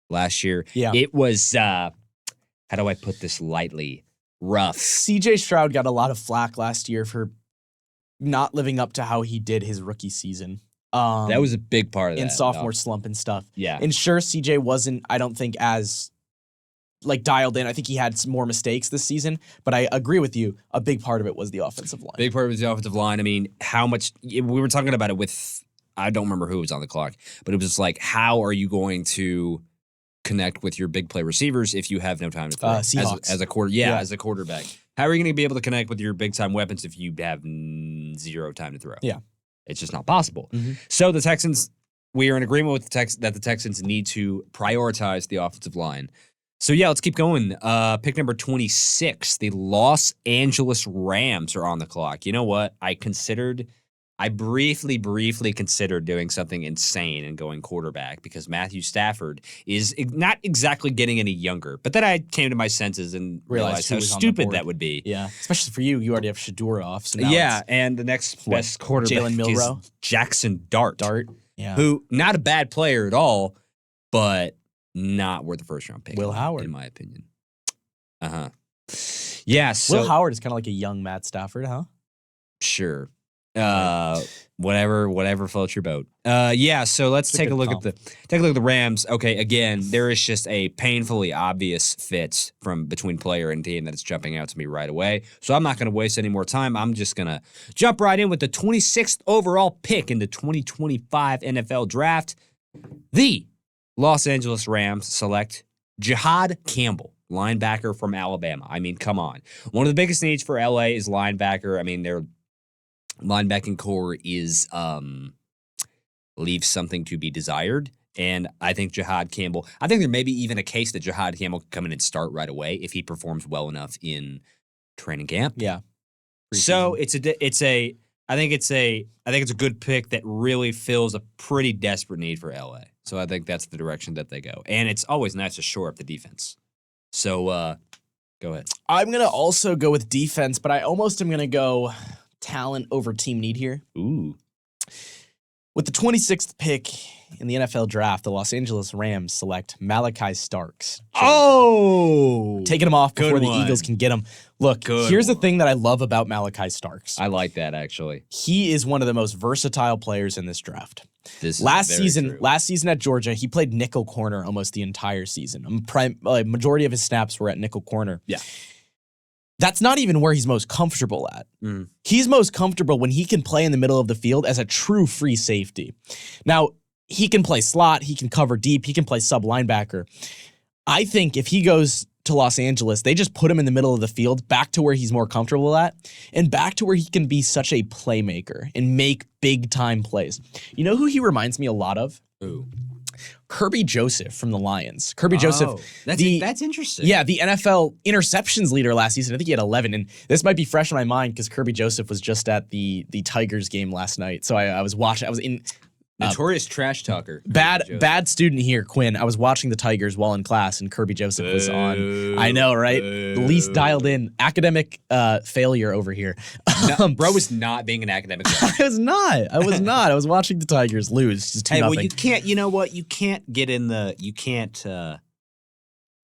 S1: last year?
S2: Yeah.
S1: It was, how do I put this lightly? Rough.
S2: CJ Stroud got a lot of flack last year for not living up to how he did his rookie season.
S1: That was a big part of that.
S2: In sophomore slump and stuff.
S1: Yeah.
S2: And sure, CJ wasn't, I don't think, as dialed in. I think he had some more mistakes this season, but I agree with you. A big part of it was the offensive line.
S1: Big part of it was the offensive line. I mean, how much, we were talking about it with, I don't remember who was on the clock, but it was just like, how are you going to connect with your big play receivers if you have no time to throw?
S2: Seahawks.
S1: As a quarterback. How are you going to be able to connect with your big time weapons if you have zero time to throw?
S2: Yeah.
S1: It's just not possible.
S2: Mm-hmm.
S1: So the Texans, we are in agreement with that the Texans need to prioritize the offensive line. So yeah, let's keep going. Pick number 26, the Los Angeles Rams are on the clock. You know what? I briefly considered doing something insane and going quarterback because Matthew Stafford is not exactly getting any younger. But then I came to my senses and realized how stupid that would be.
S2: Yeah, especially for you. You already have Shador off. So now
S1: yeah, and the next best quarterback
S2: Jalen Milroe?
S1: is Jackson Dart.
S2: Yeah.
S1: Who, not a bad player at all, but not worth a first-round pick.
S2: Will Howard.
S1: In my opinion. Uh-huh. Yeah, so...
S2: Will Howard is kind of like a young Matt Stafford, huh?
S1: Sure. Whatever floats your boat. Yeah, so let's take a look at the Rams. Okay, again, there is just a painfully obvious fit from between player and team that is jumping out to me right away. So I'm not going to waste any more time. I'm just going to jump right in with the 26th overall pick in the 2025 NFL Draft. The Los Angeles Rams select Jihad Campbell, linebacker from Alabama. I mean, come on. One of the biggest needs for LA is linebacker. I mean, their linebacking core is leaves something to be desired. And I think Jihad Campbell, I think there may be even a case that Jihad Campbell could come in and start right away if he performs well enough in training camp.
S2: Yeah.
S1: So I think it's a good pick that really fills a pretty desperate need for LA. So I think that's the direction that they go. And it's always nice to shore up the defense. So go ahead.
S2: I'm going to also go with defense, but I almost am going to go talent over team need here.
S1: Ooh.
S2: With the 26th pick in the NFL Draft, the Los Angeles Rams select Malachi Starks.
S1: Oh!
S2: Taking him off before the Eagles can get him. Look, here's the thing that I love about Malachi Starks.
S1: I like that, actually.
S2: He is one of the most versatile players in this draft. Last season at Georgia, he played nickel corner almost the entire season. Majority of his snaps were at nickel corner.
S1: Yeah.
S2: That's not even where he's most comfortable at.
S1: Mm.
S2: He's most comfortable when he can play in the middle of the field as a true free safety. Now, he can play slot, he can cover deep, he can play sub linebacker. I think if he goes to Los Angeles, they just put him in the middle of the field, back to where he's more comfortable at, and back to where he can be such a playmaker and make big-time plays. You know who he reminds me a lot of?
S1: Ooh.
S2: Kirby Joseph from the Lions. Kirby Joseph.
S1: That's interesting.
S2: Yeah, the NFL interceptions leader last season. I think he had 11. And this might be fresh in my mind because Kirby Joseph was just at the Tigers game last night. So I was watching. I was in...
S1: Notorious trash talker.
S2: Bad student here, Quinn. I was watching the Tigers while in class, and Kirby Joseph was on. I know, right? The least dialed in. Academic failure over here.
S1: Bro was not being an academic.
S2: I was not. I was watching the Tigers lose. Just 2-0.
S1: Well, you can't. You know what? You can't get in the. You can't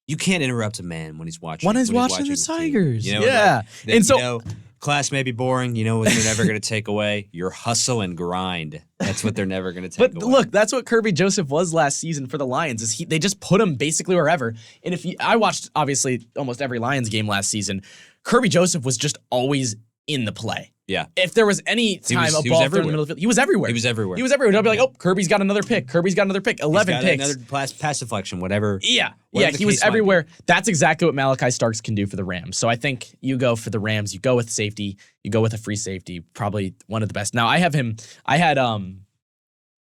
S1: interrupt a man when he's watching.
S2: When he's watching the Tigers.
S1: You know,
S2: yeah.
S1: And so. Class may be boring. You know what they're never going to take away? Your hustle and grind. That's what they're never going to take away.
S2: But look, that's what Kirby Joseph was last season for the Lions. They just put him basically wherever. And I watched obviously almost every Lions game last season. Kirby Joseph was just always in the play.
S1: Yeah.
S2: If there was any time a ball thrown in the middle of the field, he was everywhere.
S1: He was everywhere.
S2: They'll be like, oh, Kirby's got another pick. 11 picks.
S1: Another pass deflection, whatever.
S2: Yeah. He was everywhere. That's exactly what Malachi Starks can do for the Rams. So I think you go for the Rams. You go with safety. You go with a free safety. Probably one of the best. Now, I had Eman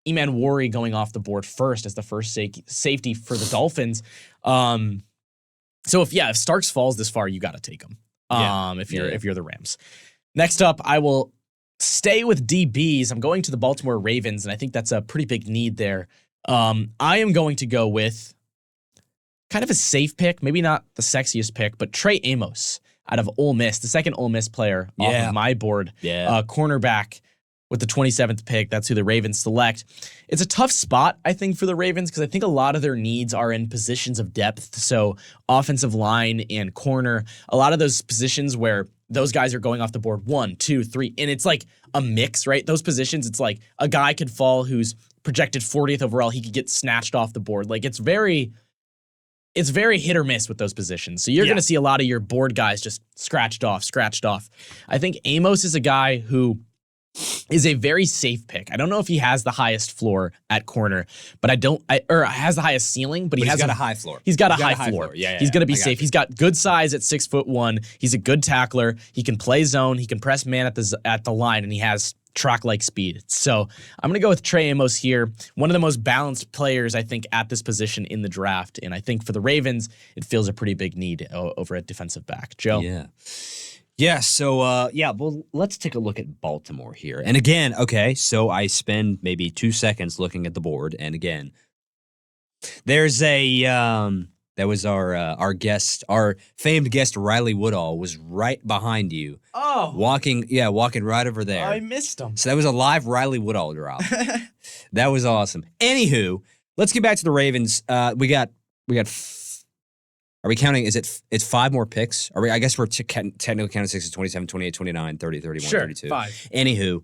S2: Wari going off the board first as the first safety for the Dolphins. So if Starks falls this far, you got to take him. If you're the Rams. Next up, I will stay with DBs. I'm going to the Baltimore Ravens, and I think that's a pretty big need there. I am going to go with kind of a safe pick, maybe not the sexiest pick, but Trey Amos out of Ole Miss, the second Ole Miss player off of my board.
S1: Yeah.
S2: Cornerback with the 27th pick. That's who the Ravens select. It's a tough spot, I think, for the Ravens because I think a lot of their needs are in positions of depth. So offensive line and corner, a lot of those positions where those guys are going off the board 1, 2, 3, and it's like a mix, right? Those positions, it's like a guy could fall who's projected 40th overall. He could get snatched off the board. Like it's very hit or miss with those positions. So you're going to see a lot of your board guys just scratched off. I think Amos is a guy who is a very safe pick. I don't know if he has the highest floor at corner, but or has the highest ceiling, but
S1: he's got a high floor.
S2: He's got a high floor.
S1: Yeah,
S2: he's going to be safe. He's got good size at 6'1". He's a good tackler. He can play zone. He can press man at the line, and he has track-like speed. So I'm going to go with Trey Amos here. One of the most balanced players, I think, at this position in the draft. And I think for the Ravens, it feels a pretty big need over at defensive back. Joe?
S1: Yeah. Yeah, so, well, let's take a look at Baltimore here. And again, okay, so I spend maybe 2 seconds looking at the board. And again, there's that was our guest, our famed guest, Riley Woodall, was right behind you.
S2: Oh.
S1: Walking right over there.
S2: I missed him.
S1: So that was a live Riley Woodall drop. That was awesome. Anywho, let's get back to the Ravens. We got. Are we counting? It's 5 more picks? I guess we're technically counting 6 to 27, 28, 29, 30, 31,
S2: sure,
S1: 32.
S2: 5.
S1: Anywho,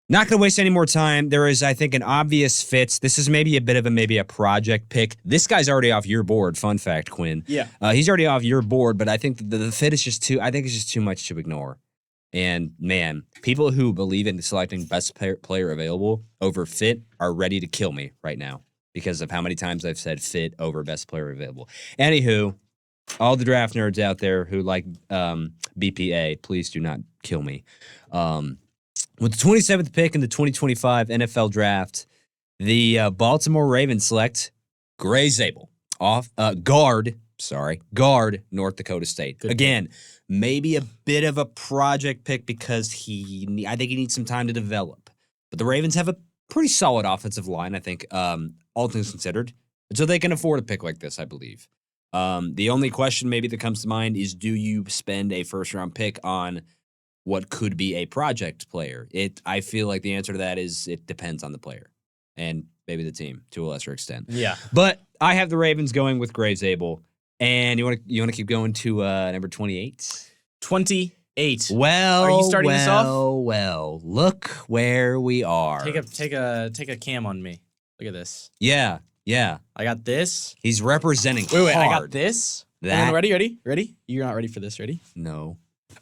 S1: not going to waste any more time. There is, I think, an obvious fit. This is maybe a bit of a project pick. This guy's already off your board. Fun fact, Quinn.
S2: Yeah.
S1: He's already off your board, but I think the fit is just too. I think it's just too much to ignore. And man, people who believe in selecting best player available over fit are ready to kill me right now because of how many times I've said fit over best player available. Anywho, all the draft nerds out there who like BPA, please do not kill me. With the 27th pick in the 2025 NFL Draft, the Baltimore Ravens select Gray Zabel, guard North Dakota State.
S2: Good
S1: Again, maybe a bit of a project pick because I think he needs some time to develop. But the Ravens have a pretty solid offensive line, I think, all things considered. So they can afford a pick like this, I believe. The only question maybe that comes to mind is, do you spend a first-round pick on what could be a project player? I feel like the answer to that is it depends on the player and maybe the team to a lesser extent.
S2: Yeah.
S1: But I have the Ravens going with Gray Zabel. And you want to keep going to number 28?
S2: 28.
S1: Well,
S2: are you starting this off?
S1: Well, look where we are.
S2: Take a cam on me. Look at this.
S1: Yeah.
S2: I got this.
S1: He's representing
S2: Wait, I got
S1: hard.
S2: this.
S1: That.
S2: And then ready? You're not ready for this. Ready?
S1: No.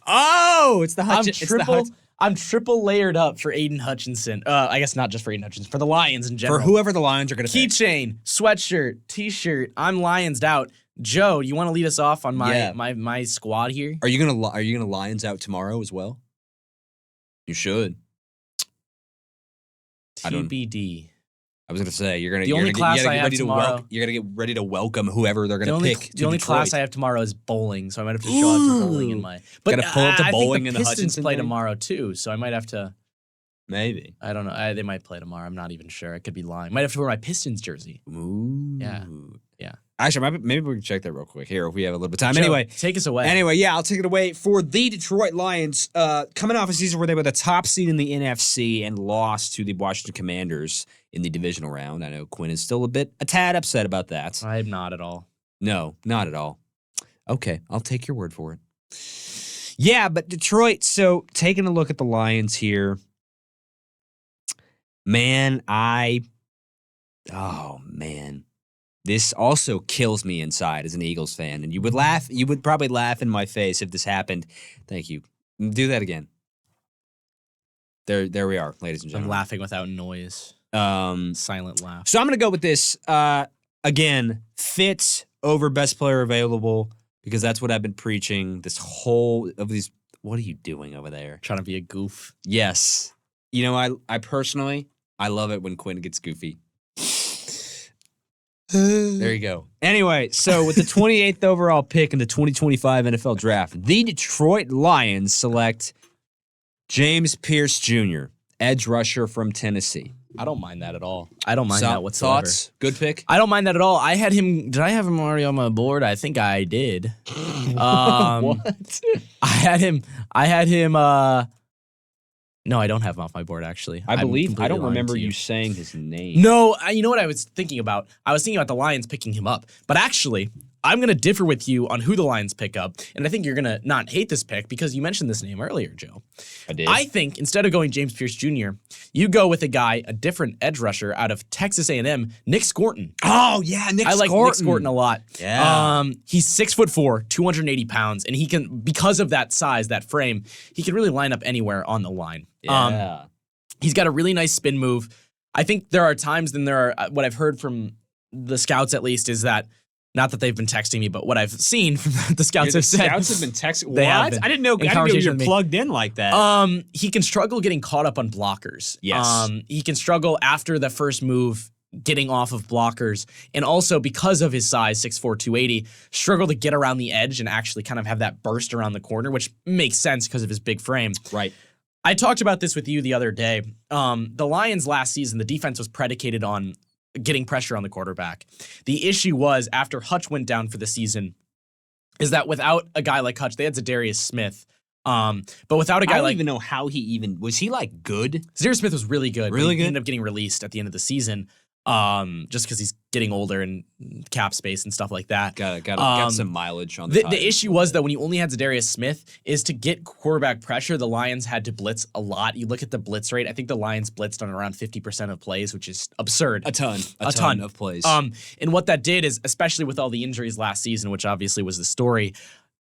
S1: Oh, it's the Hutch.
S2: I'm triple layered up for Aiden Hutchinson. I guess not just for Aiden Hutchinson, for the Lions in general.
S1: For whoever the Lions are going to pick.
S2: Keychain, sweatshirt, t-shirt. I'm Lionsed out. Joe, you want to lead us off on my squad here?
S1: Are you gonna Lions out tomorrow as well? You should.
S2: TBD.
S1: I was gonna say you're gonna.
S2: The only class I have tomorrow.
S1: You're gonna get ready to welcome whoever they're gonna pick.
S2: The only class I have tomorrow is bowling, so I might have to show up to bowling in my. But
S1: gotta pull up to bowling
S2: in
S1: the
S2: Pistons
S1: Hutchinson
S2: play
S1: thing?
S2: tomorrow too, so I might have to.
S1: Maybe.
S2: I don't know. They might play tomorrow. I'm not even sure. I could be lying. Might have to wear my Pistons jersey.
S1: Ooh.
S2: Yeah.
S1: Actually, maybe we can check that real quick here if we have a little bit of time.
S2: Joe,
S1: Anyway,
S2: take us away.
S1: I'll take it away for the Detroit Lions. Coming off a season where they were the top seed in the NFC and lost to the Washington Commanders in the divisional round. I know Quinn is still a tad upset about that.
S2: I'm not at all.
S1: No, not at all. Okay, I'll take your word for it. Yeah, but Detroit, so taking a look at the Lions here, man, this also kills me inside as an Eagles fan. And you would probably laugh in my face if this happened. Thank you. Do that again. There we are, ladies and
S2: I'm
S1: gentlemen.
S2: laughing without noise. Silent laugh.
S1: So I'm going to go with this. Again, fits over best player available because that's what I've been preaching this whole of these. What are you doing over there?
S2: Trying to be a goof.
S1: Yes. You know, I personally, I love it when Quinn gets goofy. There you go. Anyway, so with the 28th overall pick in the 2025 NFL Draft, the Detroit Lions select James Pierce Jr., edge rusher from Tennessee.
S2: I don't mind that at all. I don't mind that whatsoever.
S1: Thoughts? Good pick?
S2: I don't mind that at all. I had him. Did I have him already on my board? I think I did.
S1: What?
S2: I had him. No, I don't have him off my board, actually.
S1: I don't remember you saying his name.
S2: No, you know what I was thinking about? I was thinking about the Lions picking him up. But actually, I'm going to differ with you on who the Lions pick up, and I think you're going to not hate this pick because you mentioned this name earlier, Joe.
S1: I did.
S2: I think instead of going James Pierce Jr., you go with a different edge rusher out of Texas A&M, Nick Scorton.
S1: Oh, yeah, Nick Scorton.
S2: I like Nick Scorton a lot.
S1: Yeah.
S2: He's 6'4", 280 pounds, and he can, because of that size, that frame, he can really line up anywhere on the line.
S1: Yeah.
S2: He's got a really nice spin move. I think there are times, what I've heard from the scouts at least is that, not that they've been texting me, but what I've seen from the scouts have said.
S1: Scouts have been texting.
S2: They have
S1: What?
S2: been
S1: I didn't know you were plugged in like that.
S2: He can struggle getting caught up on blockers.
S1: Yes.
S2: He can struggle after the first move getting off of blockers. And also because of his size, 6'4", 280, struggle to get around the edge and actually kind of have that burst around the corner, which makes sense because of his big frame.
S1: Right.
S2: I talked about this with you the other day. The Lions last season, the defense was predicated on getting pressure on the quarterback. The issue was after Hutch went down for the season is that without a guy like Hutch, they had Zadarius Smith. But without a guy
S1: I don't
S2: like
S1: even know how was he like good?
S2: Zadarius Smith was really good.
S1: Really
S2: He
S1: good?
S2: ended up getting released at the end of the season. Just because he's getting older and cap space and stuff like that.
S1: Got some mileage on the
S2: The issue was that when you only had Zadarius Smith, is to get quarterback pressure, the Lions had to blitz a lot. You look at the blitz rate, I think the Lions blitzed on around 50% of plays, which is absurd.
S1: A ton of plays.
S2: And what that did is, especially with all the injuries last season, which obviously was the story,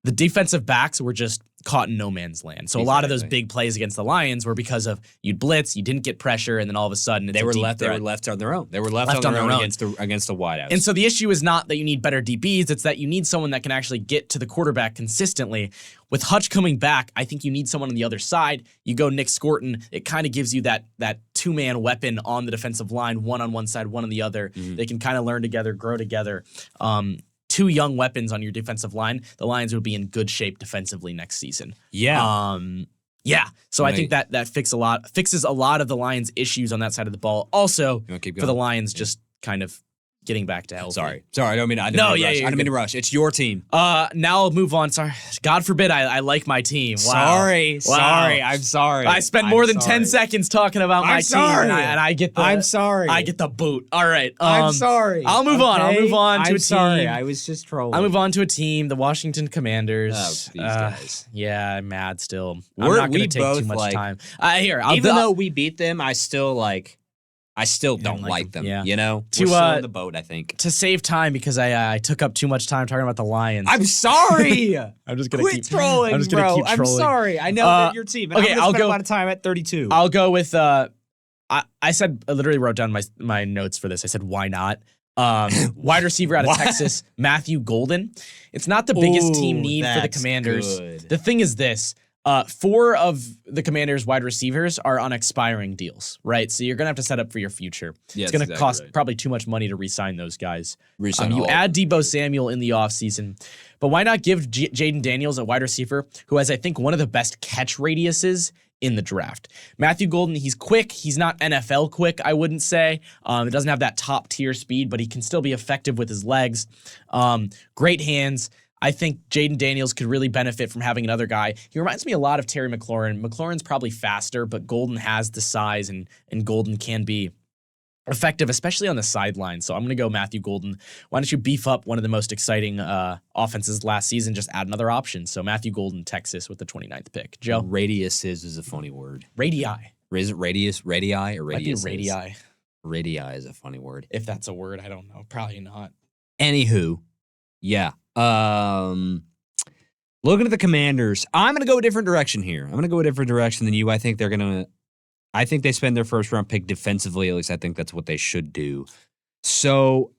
S2: the defensive backs were just caught in no man's land. So a lot of those big plays against the Lions were because of you'd blitz, you didn't get pressure, and then all of a sudden
S1: they were left on their own. They were left on their own against the wideouts.
S2: And so the issue is not that you need better DBs, it's that you need someone that can actually get to the quarterback consistently. With Hutch coming back, I think you need someone on the other side. You go Nick Scorton, it kind of gives you that two-man weapon on the defensive line, one on one side, one on the other. Mm-hmm. They can kind of learn together, grow together. Two young weapons on your defensive line, the Lions would be in good shape defensively next season.
S1: Yeah.
S2: So I think that fixes a lot of the Lions' issues on that side of the ball. Also, for the Lions just kind of getting back to health.
S1: Sorry. I don't mean to rush. I don't mean to rush. It's your team.
S2: Now I'll move on. Sorry. God forbid I like my team. Wow.
S1: Sorry. I'm sorry.
S2: I spent more than 10 seconds talking about my team. And I get the
S1: I'm sorry.
S2: I get the boot. All right.
S1: I'm sorry.
S2: I'll move on. I'll move on to a team.
S1: I'm sorry. I was just trolling.
S2: I'll move on to a team, the Washington Commanders.
S1: Oh, these guys.
S2: Yeah, I'm mad still. I'm not going to take too much time.
S1: Even though we beat them, I still don't like them. Yeah. You know, we're still in the boat. I think
S2: to save time because I took up too much time talking about the Lions.
S1: I'm sorry.
S2: I'm just gonna
S1: keep trolling. I'm just gonna keep trolling. I'm sorry. I know that your team. Okay, I'll go a lot of time at 32.
S2: I'll go with. I said I literally wrote down my notes for this. I said why not. Wide receiver out of Texas, Matthew Golden. It's not the biggest team need for the Commanders.
S1: Good.
S2: The thing is this. 4 of the Commanders' wide receivers are on expiring deals, right? So you're going to have to set up for your future.
S1: Yeah,
S2: it's going to cost probably too much money to re-sign those guys. You
S1: all
S2: add Deebo Samuel in the offseason, but why not give Jaden Daniels, a wide receiver, who has, I think, one of the best catch radiuses in the draft. Matthew Golden, he's quick. He's not NFL quick, I wouldn't say. It doesn't have that top-tier speed, but he can still be effective with his legs. Great hands. I think Jaden Daniels could really benefit from having another guy. He reminds me a lot of Terry McLaurin. McLaurin's probably faster, but Golden has the size, and Golden can be effective, especially on the sideline. So I'm going to go Matthew Golden. Why don't you beef up one of the most exciting offenses last season? Just add another option. So Matthew Golden, Texas, with the 29th pick. Joe?
S1: Radius is a funny word.
S2: Radii.
S1: Is it radius? Radii or radius?
S2: Might be radii.
S1: Radii is a funny word.
S2: If that's a word, I don't know. Probably not.
S1: Anywho, yeah. Looking at the Commanders, I'm going to go a different direction here. I'm going to go a different direction than you. I think they spend their first round pick defensively. At least I think that's what they should do. So,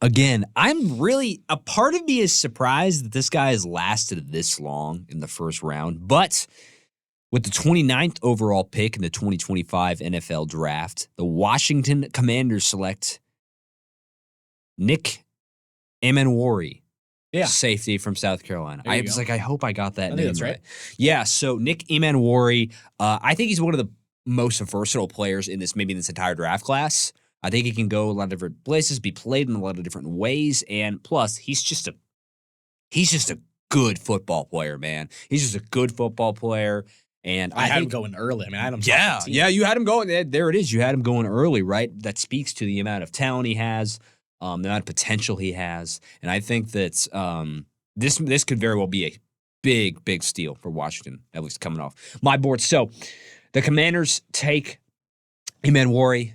S1: again, a part of me is surprised that this guy has lasted this long in the first round. But with the 29th overall pick in the 2025 NFL Draft, the Washington Commanders select Nick Emmanwori, safety from South Carolina. I was like, I hope I got that name right. Yeah, so Nick Emmanwori, I think he's one of the most versatile players in this entire draft class. I think he can go a lot of different places, be played in a lot of different ways, and plus, he's just a good football player, man. He's just a good football player. And
S2: I had him going early. I mean, I had him.
S1: Yeah, you had him going. There it is. You had him going early, right? That speaks to the amount of talent he has. the amount of potential he has, and I think that this could very well be a big steal for Washington, at least coming off my board. So the Commanders take Eman Wari,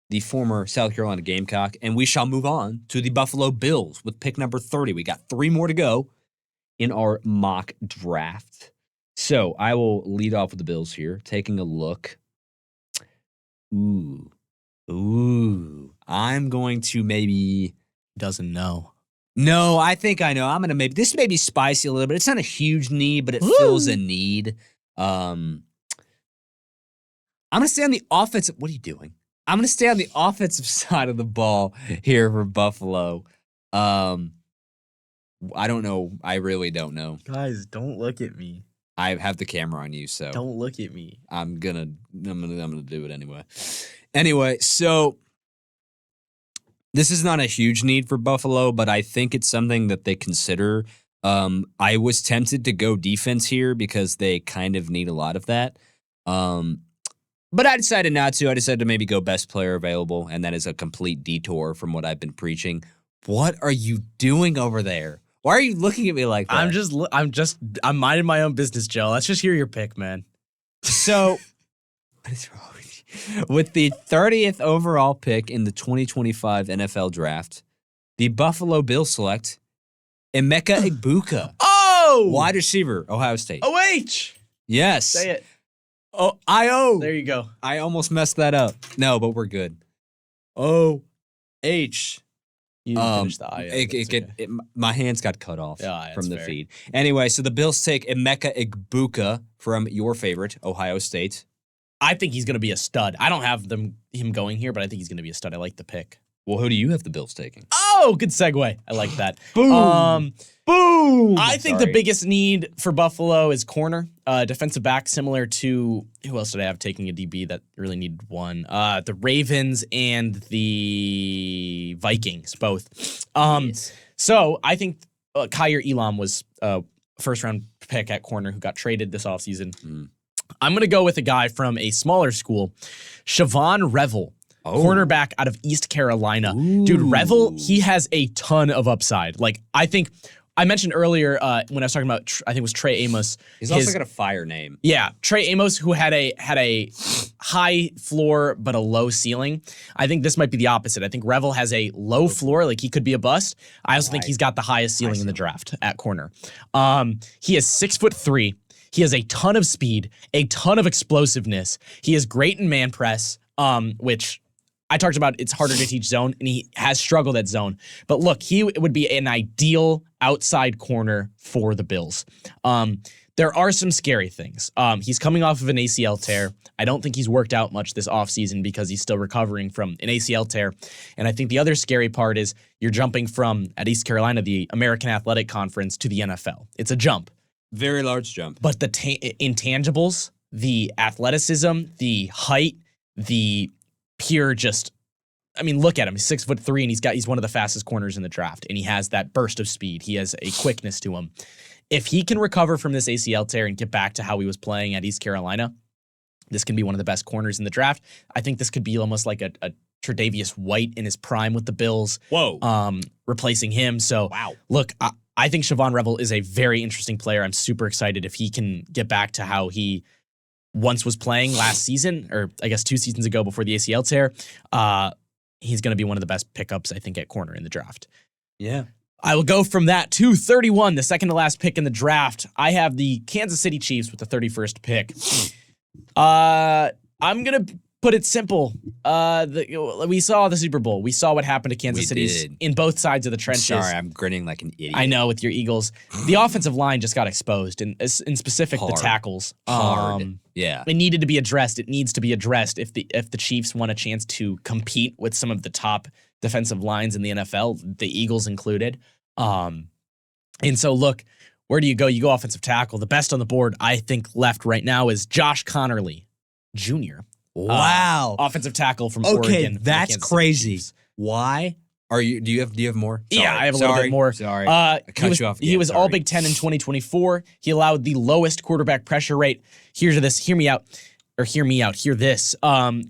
S1: the former South Carolina Gamecock, and we shall move on to the Buffalo Bills with pick number 30. We got 3 more to go in our mock draft. So I will lead off with the Bills here, taking a look. Ooh. I'm going to maybe...
S2: Doesn't know.
S1: No, I think I know. I'm going to maybe... This may be spicy a little bit. It's not a huge need, but it fills a need. I'm going to stay on the offensive... What are you doing? I'm going to stay on the offensive side of the ball here for Buffalo. I don't know. I really don't know.
S2: Guys, don't look at me.
S1: I have the camera on you, so
S2: Don't look at me.
S1: I'm gonna do it anyway. Anyway, so this is not a huge need for Buffalo, but I think it's something that they consider. I was tempted to go defense here because they kind of need a lot of that. But I decided not to. I decided to maybe go best player available, and that is a complete detour from what I've been preaching. What are you doing over there? Why are you looking at me like that?
S2: I'm minding my own business, Joe. Let's just hear your pick, man.
S1: So, what is wrong with you? With the 30th overall pick in the 2025 NFL Draft, the Buffalo Bills select Emeka Egbuka.
S2: Oh!
S1: Wide receiver, Ohio State.
S2: OH!
S1: Yes.
S2: Say it.
S1: Oh, I-O.
S2: There you go.
S1: I almost messed that up. No, but we're good. O-H.
S2: You finished the I.
S1: My hands got cut off
S2: Yeah,
S1: from the
S2: fair.
S1: feed. Anyway, so the Bills take Emeka Egbuka from your favorite, Ohio State.
S2: I think he's going to be a stud. I don't have him going here, but I think he's going to be a stud. I like the pick.
S1: Well, who do you have the Bills taking?
S2: Oh, good segue. I like that.
S1: Boom. Boom.
S2: I think the biggest need for Buffalo is corner. Defensive back, similar to, who else did I have taking a DB that really needed one? The Ravens and the Vikings, both.
S1: Yes.
S2: So I think Kyer Elam was a first-round pick at corner who got traded this offseason. I'm going to go with a guy from a smaller school, Siobhan Revel. Cornerback out of East Carolina.
S1: Ooh.
S2: Dude, Revel, he has a ton of upside. Like, I think, I mentioned earlier when I was talking about, I think it was Trey Amos.
S1: He's also got a fire name.
S2: Yeah, Trey Amos, who had a high floor but a low ceiling. I think this might be the opposite. I think Revel has a low floor, like he could be a bust. I also think he's got the highest ceiling in the draft at corner. He is 6'3". He has a ton of speed, a ton of explosiveness. He is great in man press, which I talked about. It's harder to teach zone, and he has struggled at zone. But look, he would be an ideal outside corner for the Bills. There are some scary things. He's coming off of an ACL tear. I don't think he's worked out much this offseason because he's still recovering from an ACL tear. And I think the other scary part is you're jumping from, at East Carolina, the American Athletic Conference to the NFL. It's a jump.
S1: Very large jump.
S2: But the intangibles, the athleticism, the height, the pure just, I mean, look at him. He's 6'3", and he's one of the fastest corners in the draft, and he has that burst of speed. He has a quickness to him. If he can recover from this ACL tear and get back to how he was playing at East Carolina, this can be one of the best corners in the draft. I think this could be almost like a Tre'Davious White in his prime with the Bills.
S1: Whoa.
S2: Replacing him. So,
S1: wow.
S2: Look, I think Siobhan Revel is a very interesting player. I'm super excited if he can get back to how he once was playing last season, or I guess 2 seasons ago before the ACL tear. He's going to be one of the best pickups, I think, at corner in the draft.
S1: Yeah.
S2: I will go from that to 31, the second to last pick in the draft. I have the Kansas City Chiefs with the 31st pick. I'm going to put it simple. We saw the Super Bowl. We saw what happened to Kansas City in both sides of the trenches.
S1: Sorry, I'm grinning like an idiot.
S2: I know, with your Eagles. The offensive line just got exposed, and in specific, the tackles.
S1: Hard. Yeah.
S2: It needed to be addressed. It needs to be addressed if the Chiefs want a chance to compete with some of the top defensive lines in the NFL, the Eagles included. And so, look, where do you go? You go offensive tackle. The best on the board, I think, left right now is Josh Connerly Jr.
S1: Wow.
S2: Offensive tackle from Oregon.
S1: Okay, that's crazy. Why? Do you have more? Sorry.
S2: Yeah, I have a little bit more.
S1: Sorry. I cut you off again.
S2: He was
S1: Sorry.
S2: All Big Ten in 2024. He allowed the lowest quarterback pressure rate. Hear me out. or hear me out, hear this,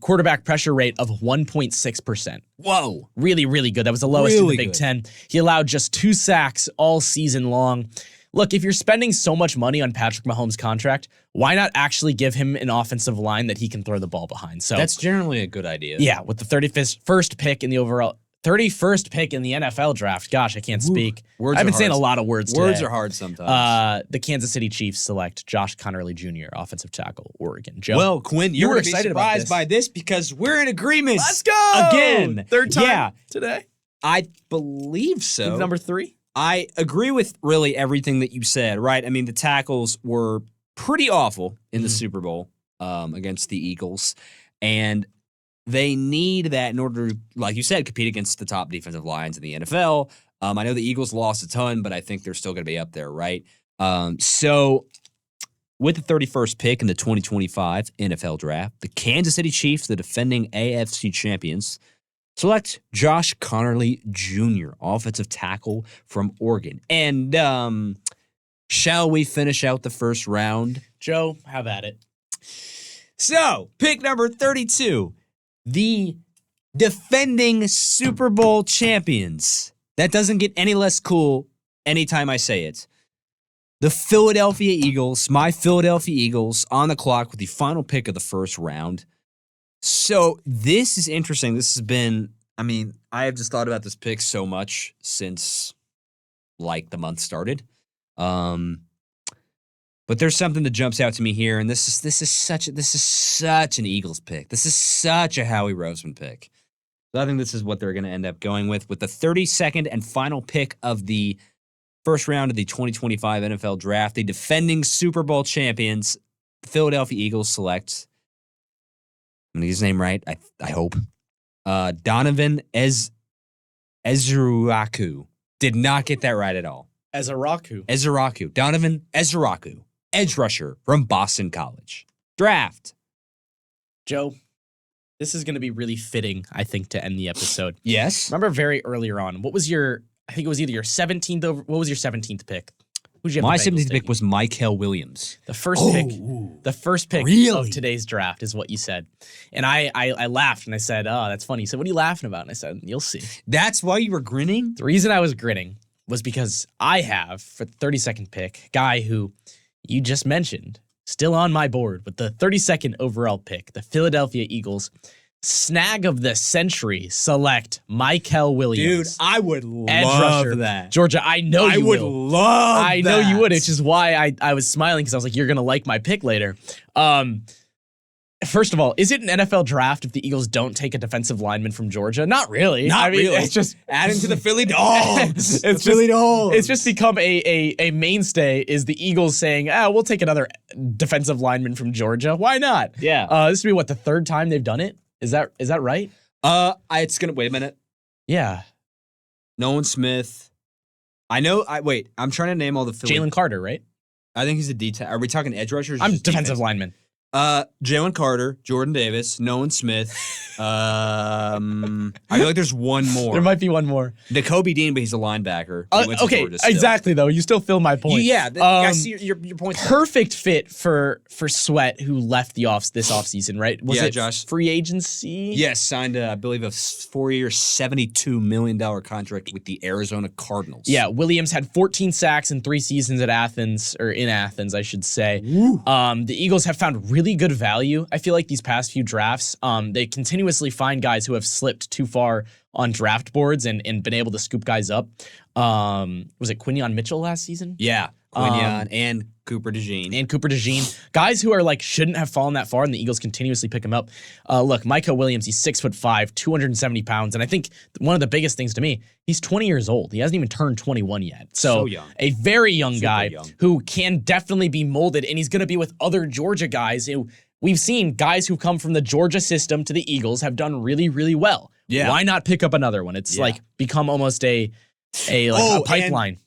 S2: quarterback pressure rate of 1.6%.
S1: Whoa.
S2: Really, really good. That was the lowest in the
S1: Really
S2: Big
S1: good.
S2: Ten. He allowed just 2 sacks all season long. Look, if you're spending so much money on Patrick Mahomes' contract, why not actually give him an offensive line that he can throw the ball behind? So
S1: That's generally a good idea.
S2: yeah, with the 31st pick in the overall 31st pick in the NFL draft. Gosh, I can't speak.
S1: Words
S2: I've been
S1: are
S2: saying a
S1: hard.
S2: lot of words
S1: Words
S2: today.
S1: are hard sometimes.
S2: The Kansas City Chiefs select Josh Connerly Jr., offensive tackle, Oregon. Joe,
S1: Well, Quinn,
S2: you
S1: you're
S2: were
S1: going to be
S2: excited about
S1: surprised
S2: this.
S1: by this because we're in agreement.
S2: let's go
S1: Again.
S2: Third time
S1: Yeah.
S2: today.
S1: I believe so.
S2: Number 3.
S1: I agree with really everything that you said, right? I mean, the tackles were pretty awful in the Super Bowl against the Eagles. And they need that in order to, like you said, compete against the top defensive lines in the NFL. I know the Eagles lost a ton, but I think they're still going to be up there, right? So with the 31st pick in the 2025 NFL Draft, the Kansas City Chiefs, the defending AFC champions, select Josh Connerly Jr., offensive tackle from Oregon. And shall we finish out the first round?
S2: Joe, have at it.
S1: So, pick number 32, the defending Super Bowl champions. That doesn't get any less cool anytime I say it. The Philadelphia Eagles, my Philadelphia Eagles, on the clock with the final pick of the first round. So this is interesting. This has been, I mean, I have just thought about this pick so much since like the month started. But there's something that jumps out to me here, and this is such an Eagles pick. This is such a Howie Roseman pick. So I think this is what they're going to end up going with the 32nd and final pick of the first round of the 2025 NFL Draft. The defending Super Bowl champions, Philadelphia Eagles, select. I'm going to get his name right, I hope. Donovan Ezraku. Did not get that right at all.
S2: Ezraku.
S1: Donovan Ezraku. Edge rusher from Boston College. Draft.
S2: Joe, this is going to be really fitting, I think, to end the episode.
S1: Yes.
S2: Remember very earlier on, what was your, I think it was either your 17th over, what was your 17th pick? Who'd you have
S1: My
S2: the Bengals
S1: 17th pick
S2: taking?
S1: was Mykel Williams.
S2: The first pick
S1: Really?
S2: of today's draft is what you said. And I laughed and I said, oh, that's funny. You said, what are you laughing about? And I said, you'll see.
S1: That's why you were grinning?
S2: The reason I was grinning was because I have, for the 32nd pick, a guy who you just mentioned, still on my board with the 32nd overall pick, the Philadelphia Eagles. Snag of the century, select Mykel Williams.
S1: Dude, I would
S2: Edge
S1: love
S2: rusher.
S1: that.
S2: Georgia, I know you
S1: would
S2: will.
S1: love
S2: I know you would, which is why I was smiling because I was like, you're going to like my pick later. First of all, is it an NFL draft if the Eagles don't take a defensive lineman from Georgia? Not really.
S1: Not really.
S2: It's just
S1: adding to the Philly Dogs.
S2: It's
S1: Philly Dogs.
S2: It's just become a mainstay is the Eagles saying, we'll take another defensive lineman from Georgia. Why not?
S1: Yeah.
S2: This would be, what, the third time they've done it? Is that right?
S1: It's gonna wait a minute.
S2: Yeah.
S1: Nolan Smith. I'm trying to name all the Philly.
S2: Jalen Carter, right?
S1: I think he's a D. Are we talking edge rushers? or
S2: I'm
S1: just
S2: defensive
S1: defense?
S2: lineman.
S1: Jalen Carter, Jordan Davis, Nolan Smith. I feel like there's one more.
S2: There might be one more.
S1: N'Kobe Dean, but he's a linebacker. He went to
S2: Okay,
S1: Georgia still.
S2: exactly, though. You still feel my point.
S1: I see your point.
S2: Perfect fit for Sweat, who left this offseason, right? Was
S1: Yeah,
S2: it
S1: Josh.
S2: free agency?
S1: Yes, signed, I believe, a 4-year, $72 million contract with the Arizona Cardinals.
S2: Yeah, Williams had 14 sacks in 3 seasons at Athens, or in Athens, I should say. The Eagles have found really good value. I feel like these past few drafts, they continuously find guys who have slipped too far on draft boards and been able to scoop guys up. Was it Quinyon Mitchell last season?
S1: Yeah, Quinyon and Cooper DeJean.
S2: And Cooper DeJean. Guys who are like shouldn't have fallen that far, and the Eagles continuously pick him up. Look, Mykel Williams, he's 6'5", 270 pounds. And I think one of the biggest things to me, he's 20 years old. He hasn't even turned 21 yet. So
S1: young.
S2: A very young
S1: Super
S2: guy
S1: young.
S2: who can definitely be molded, and he's going to be with other Georgia guys who we've seen guys who come from the Georgia system to the Eagles have done really, really well.
S1: Yeah.
S2: Why not pick up another one? It's like become almost a pipeline.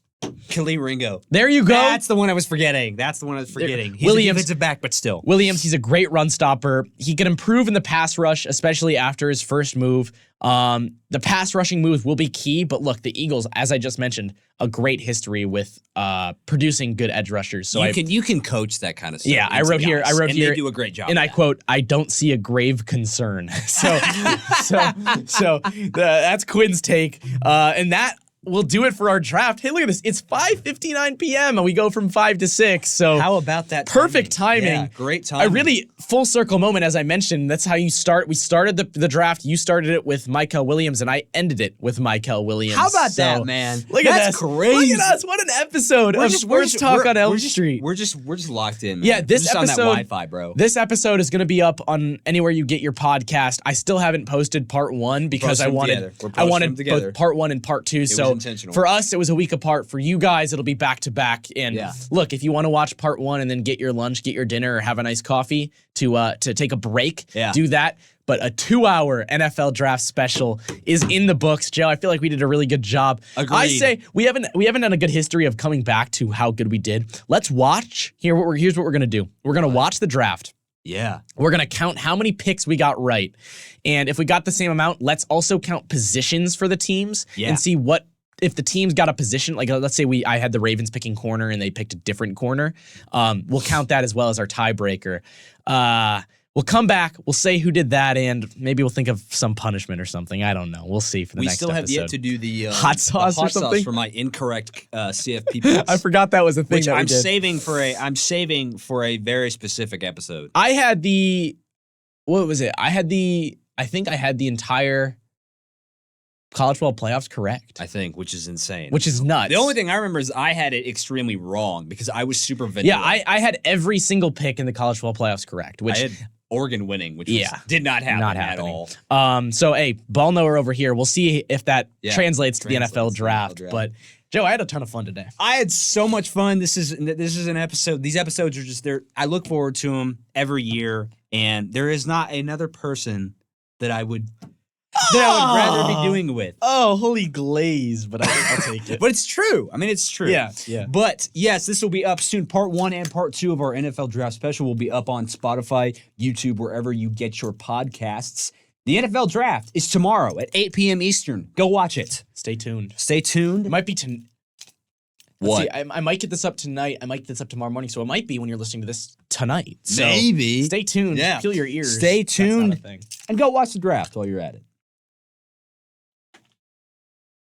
S1: Khalil Ringo.
S2: There you go.
S1: That's the one I was forgetting. He's
S2: Williams-
S1: a defensive back, but still.
S2: Williams, he's a great run stopper. He can improve in the pass rush, especially after his first move. The pass rushing moves will be key, but look, the Eagles, as I just mentioned, a great history with producing good edge rushers. So
S1: you can coach that kind of stuff.
S2: Yeah, I wrote here.
S1: And they do a great job.
S2: And
S1: of
S2: I
S1: that.
S2: quote, "I don't see a grave concern." That's Quinn's take, and that will do it for our draft. Hey, look at this! It's 5:59 p.m. and we go from 5 to 6. So
S1: How about that?
S2: perfect timing?
S1: Yeah, great timing.
S2: I really full circle moment, as I mentioned. That's how you start. We started the draft. You started it with Mykel Williams, and I ended it with Mykel Williams.
S1: How about
S2: So,
S1: that, man?
S2: Look at
S1: That's
S2: this!
S1: crazy.
S2: Look at us! What an episode of Sports Talk on Elm Street.
S1: We're just locked in. Man.
S2: Yeah, this
S1: we're just
S2: episode
S1: on that Wi-Fi, bro.
S2: This episode is going to be up on anywhere you get your podcast. I still haven't posted part 1 because I wanted both part 1 and part 2.
S1: was
S2: So
S1: intentional.
S2: for us, it was a week apart. For you guys, it'll be back to back. And
S1: Yeah.
S2: look, if you want to watch part 1 and then get your lunch, get your dinner, or have a nice coffee to take a break, do that. But a 2-hour NFL draft special is in the books. Joe, I feel like we did a really good job.
S1: Agreed.
S2: I say we haven't done a good history of coming back to how good we did. Let's watch. Here's what we're gonna do. We're gonna watch the draft.
S1: Yeah.
S2: We're going to count how many picks we got right. And if we got the same amount, let's also count positions for the teams and see what if the teams got a position. Like let's say I had the Ravens picking corner and they picked a different corner. We'll count that as well as our tiebreaker. We'll come back. We'll say who did that, and maybe we'll think of some punishment or something. I don't know. We'll see for the next episode.
S1: We still have yet to do the
S2: hot sauce or something
S1: for my incorrect CFP picks.
S2: I forgot that was a thing
S1: Which
S2: that we
S1: I'm
S2: did.
S1: saving for a very specific episode.
S2: I had the what was it? I think I had the entire college football playoffs correct.
S1: I think, which is insane.
S2: Which is nuts.
S1: The only thing I remember is I had it extremely wrong because I was super vanilla.
S2: Yeah, I had every single pick in the college football playoffs correct, which
S1: I had Oregon winning, which
S2: Yeah.
S1: did not happen
S2: Not
S1: at
S2: happening.
S1: all.
S2: So hey, ball knower over here. We'll see if that translates to the
S1: translates
S2: NFL
S1: to the
S2: draft.
S1: NFL draft.
S2: But Joe, I had a ton of fun today.
S1: I had so much fun. This is an episode. These episodes are just there. I look forward to them every year, and there is not another person that I would rather be doing with.
S2: Oh, holy glaze! But I'll take it.
S1: But it's true. I mean, it's true.
S2: Yeah.
S1: But yes, this will be up soon. Part 1 and part 2 of our NFL draft special will be up on Spotify, YouTube, wherever you get your podcasts. The NFL draft is tomorrow at 8 p.m. Eastern. Go watch it.
S2: Stay tuned.
S1: Stay tuned.
S2: It might be
S1: What?
S2: See, I might get this up tonight. I might get this up tomorrow morning. So it might be when you're listening to this tonight. So
S1: Maybe.
S2: Stay tuned.
S1: Yeah.
S2: Peel your ears.
S1: Stay
S2: That's not a
S1: tuned.
S2: thing.
S1: And go watch the draft while you're at it.